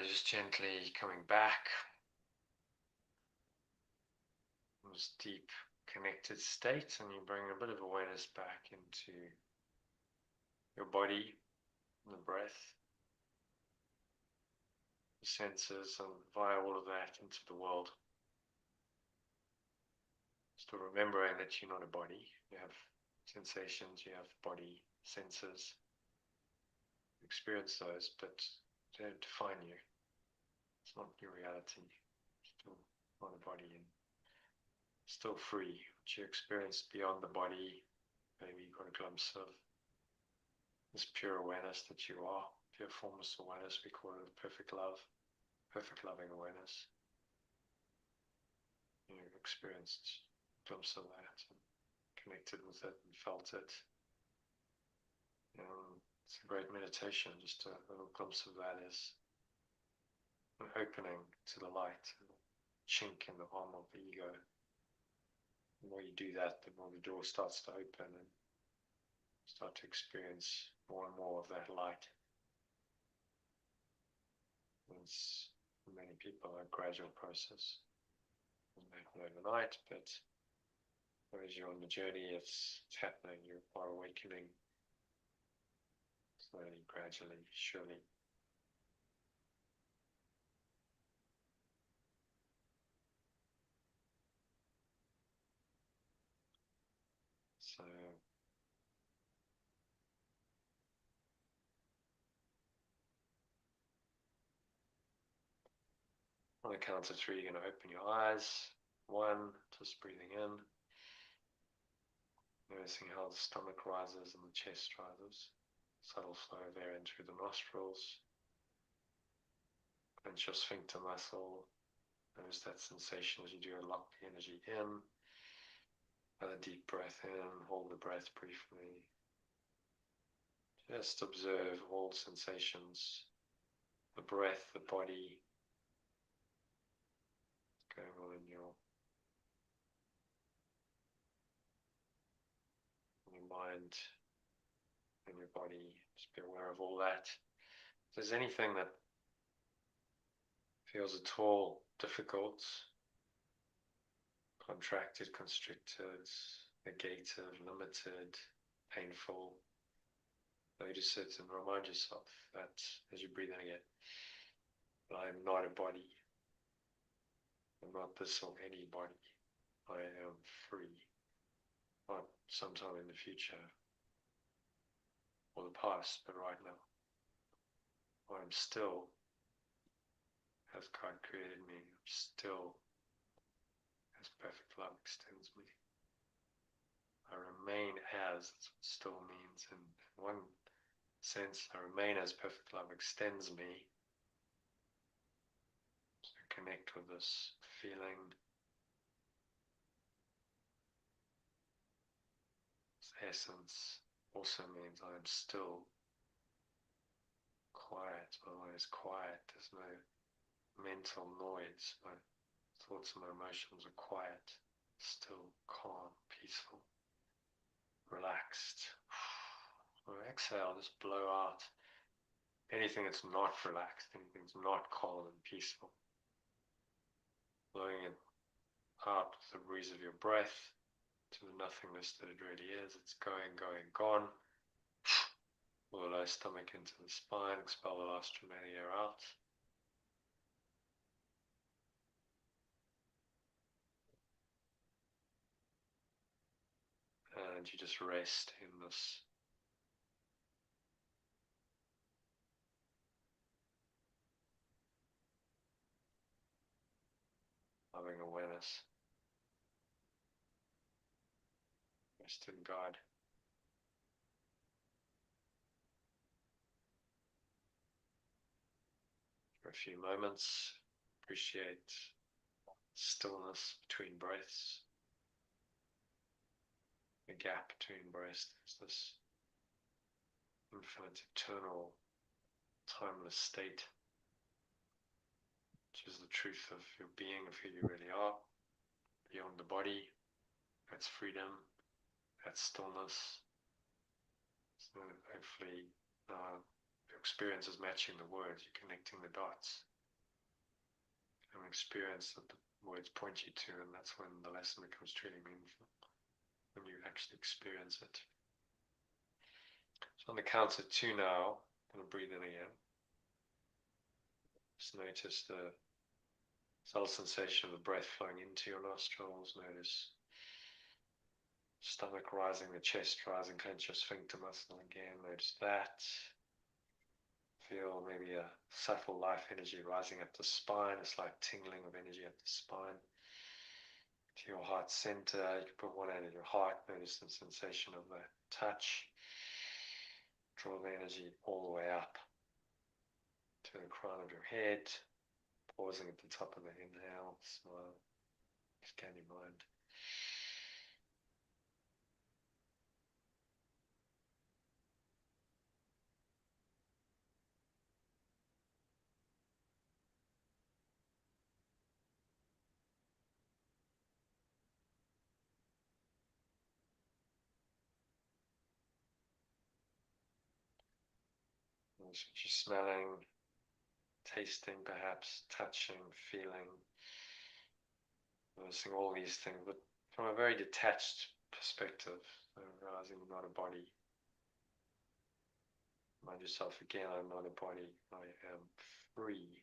Just gently coming back from this deep connected state, and you bring a bit of awareness back into your body, the breath, the senses, and via all of that into the world. Just So remembering that you're not a body, you have sensations, you have body senses, experience those, but they don't define you. It's not your reality. Still not a body and still free. What you experience beyond the body, maybe you got a glimpse of this pure awareness that you are, pure formless awareness. We call it perfect love, perfect loving awareness. You experienced a glimpse of that and connected with it and felt it. It's a great meditation. Just a little glimpse of that is an opening to the light, a chink in the arm of the ego. The more you do that, the more the door starts to open and start to experience more and more of that light. It's, for many people, a gradual process. It doesn't happen overnight, but as you're on the journey, it's happening. You are awakening slowly, gradually, surely. So on the count of 3, you're going to open your eyes. 1, just breathing in. Noticing how the stomach rises and the chest rises. Subtle flow of air in through the nostrils. Clench your sphincter muscle. Notice that sensation as you do lock the energy in. Another deep breath in. Hold the breath briefly. Just observe all sensations. The breath, the body, going on in your mind and your body. Just be aware of all that. If there's anything that feels at all difficult, contracted, constricted, negative, limited, painful, notice it and remind yourself that as you breathe in again, I am not a body. I'm not this or any body. I am free. Not sometime in the future or the past, but right now. I am still as God created me. I'm still as perfect love extends me. I remain as, that's what still means. In one sense, I remain as perfect love extends me. So connect with this feeling. This essence also means I am still quiet. My mind is quiet. There's no mental noise. My thoughts and my emotions are quiet, still, calm, peaceful, relaxed. When I exhale, just blow out anything that's not relaxed, anything that's not calm and peaceful. Blowing it out with the breeze of your breath to the nothingness that it really is. It's going, going, gone. Pull the low stomach into the spine, expel the last remaining air out. And you just rest in this loving awareness. Rest in God. For a few moments, appreciate stillness between breaths. The gap between breaths, there's this infinite, eternal, timeless state, which is the truth of your being, of who you really are, beyond the body. That's freedom, that's stillness. So hopefully your experience is matching the words, you're connecting the dots. An experience that the words point you to, and that's when the lesson becomes truly meaningful, when you actually experience it. So on the count of 2 now, I'm going to breathe in again. Just notice the subtle sensation of the breath flowing into your nostrils. Notice Stomach rising, the chest rising, clench your sphincter muscle again, notice that. Feel maybe a subtle life energy rising up the spine, a slight tingling of energy up the spine. To your heart center, you can put one hand in your heart, notice the sensation of that touch. Draw the energy all the way up to the crown of your head, pausing at the top of the inhale, smile, scan your mind. Notice what you're smelling, tasting perhaps, touching, feeling, noticing all these things, but from a very detached perspective, so realizing you're not a body. Remind yourself again, I'm not a body, I am free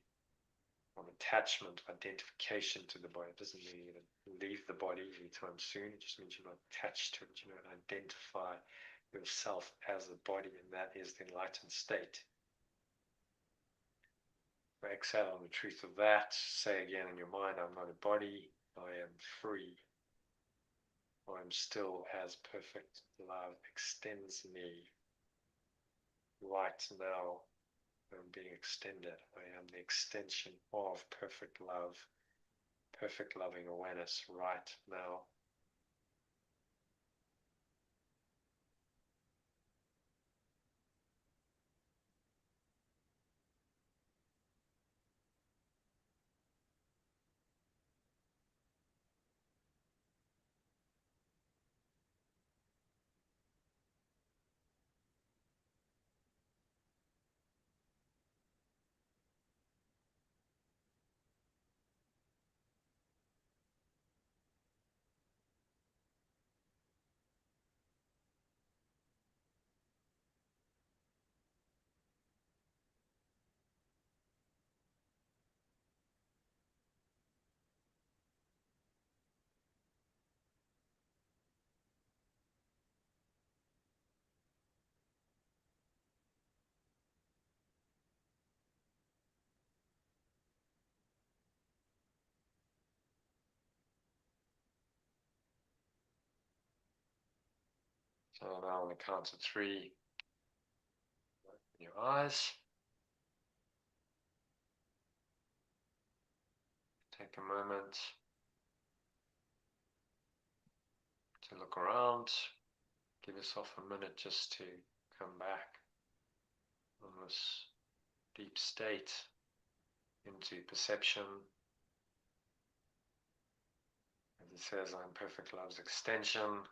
from attachment, identification to the body. It doesn't mean you're going to leave the body anytime soon, it just means you're not attached to it, you don't identify yourself as a body, and that is the enlightened state. Exhale on the truth of that, say again in your mind, I'm not a body, I am free. I am still as perfect. Love extends me. Right now, I'm being extended. I am the extension of perfect love, perfect loving awareness right now. So now on the count of 3, open your eyes. Take a moment to look around. Give yourself a minute just to come back on this deep state into perception. As it says, I'm perfect love's extension.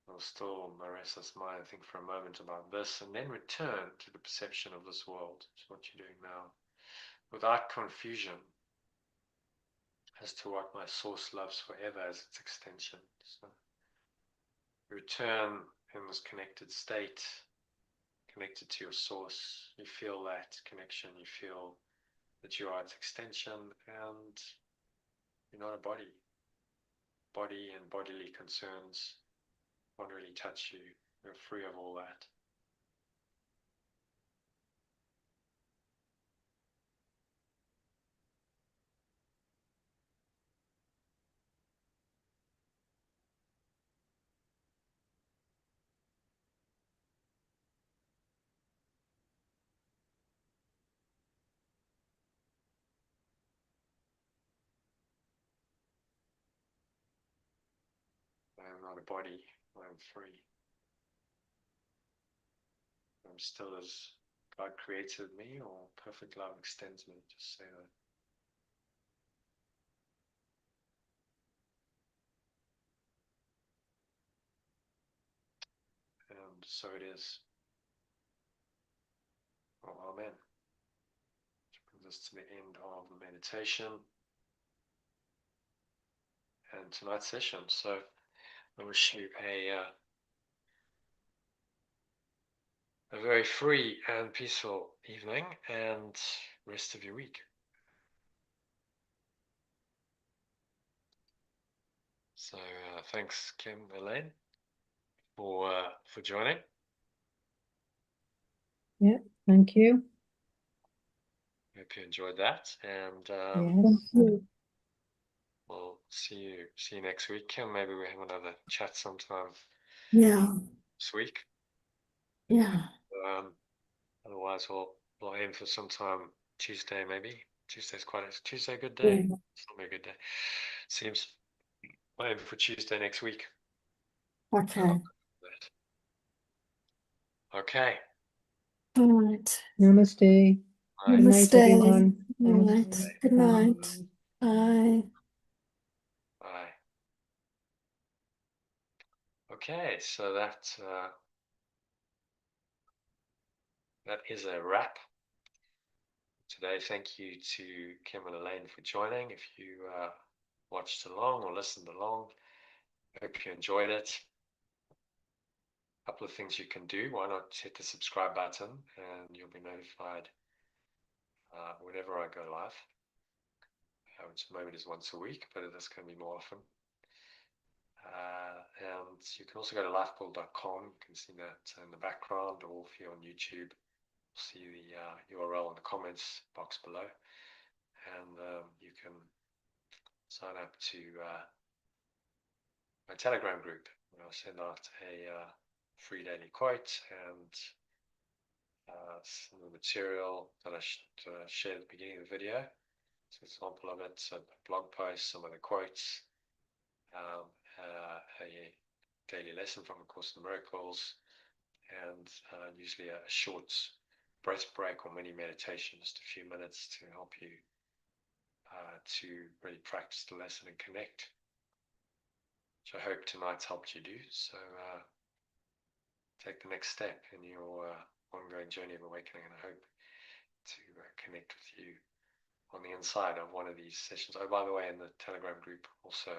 I'll still my restless mind think for a moment about this and then return to the perception of this world. It's what you're doing now, without confusion as to what my source loves forever as its extension. So return in this connected state, connected to your source. You feel that connection, you feel that you are its extension, and you're not a body. Body and bodily concerns won't really touch you. You're free of all that. I am not a body, I am free. I'm still as God created me, or perfect love extends me. Just say that. And so it is. Well, amen. Which brings us to the end of the meditation and tonight's session. So I wish you a very free and peaceful evening and rest of your week. So thanks, Kim, Elaine, for joining. Yeah, thank you. Hope you enjoyed that, and Yes. we'll see you next week, Kim. Maybe we have another chat sometime Yeah, this week. yeah. Otherwise, we'll aim for sometime Tuesday, maybe. Tuesday a good day. Yeah. It's not a good day. Seems we'll aim for Tuesday next week. Okay. Okay. All right. Namaste. Right. Good night, Namaste. everyone. All Thank right. you. Good night. Bye. Bye. Okay, so that is a wrap today. Thank you to Kim and Elaine for joining. If you watched along or listened along, hope you enjoyed it. A couple of things you can do. Why not hit the subscribe button and you'll be notified whenever I go live. Which at the moment is once a week, but it is going to be more often. And you can also go to lifepool.com. You can see that in the background, or if you're on YouTube, see the URL in the comments box below. And you can sign up to my Telegram group, where I'll send out a free daily quote and some of the material that I shared at the beginning of the video. So, an example of it, a blog post, some of the quotes, a daily lesson from A Course in Miracles, and usually a short breath break or mini meditation, just a few minutes to help you to really practice the lesson and connect, which I hope tonight helped you do. So take the next step in your ongoing journey of awakening, and I hope to connect with you on the inside of one of these sessions. Oh, by the way, in the Telegram group, also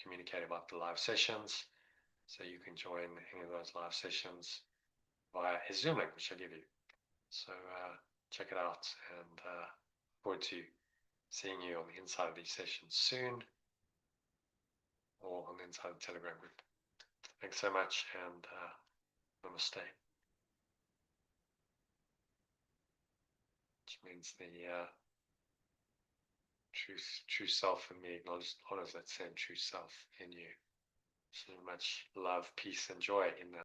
communicate about the live sessions, so you can join any of those live sessions via a Zoom link, which I give you. So check it out, and look forward to seeing you on the inside of these sessions soon, or on the inside of the Telegram group. Thanks so much, and namaste. Which means the true self in me honors that same true self in you. So much love, peace, and joy in that.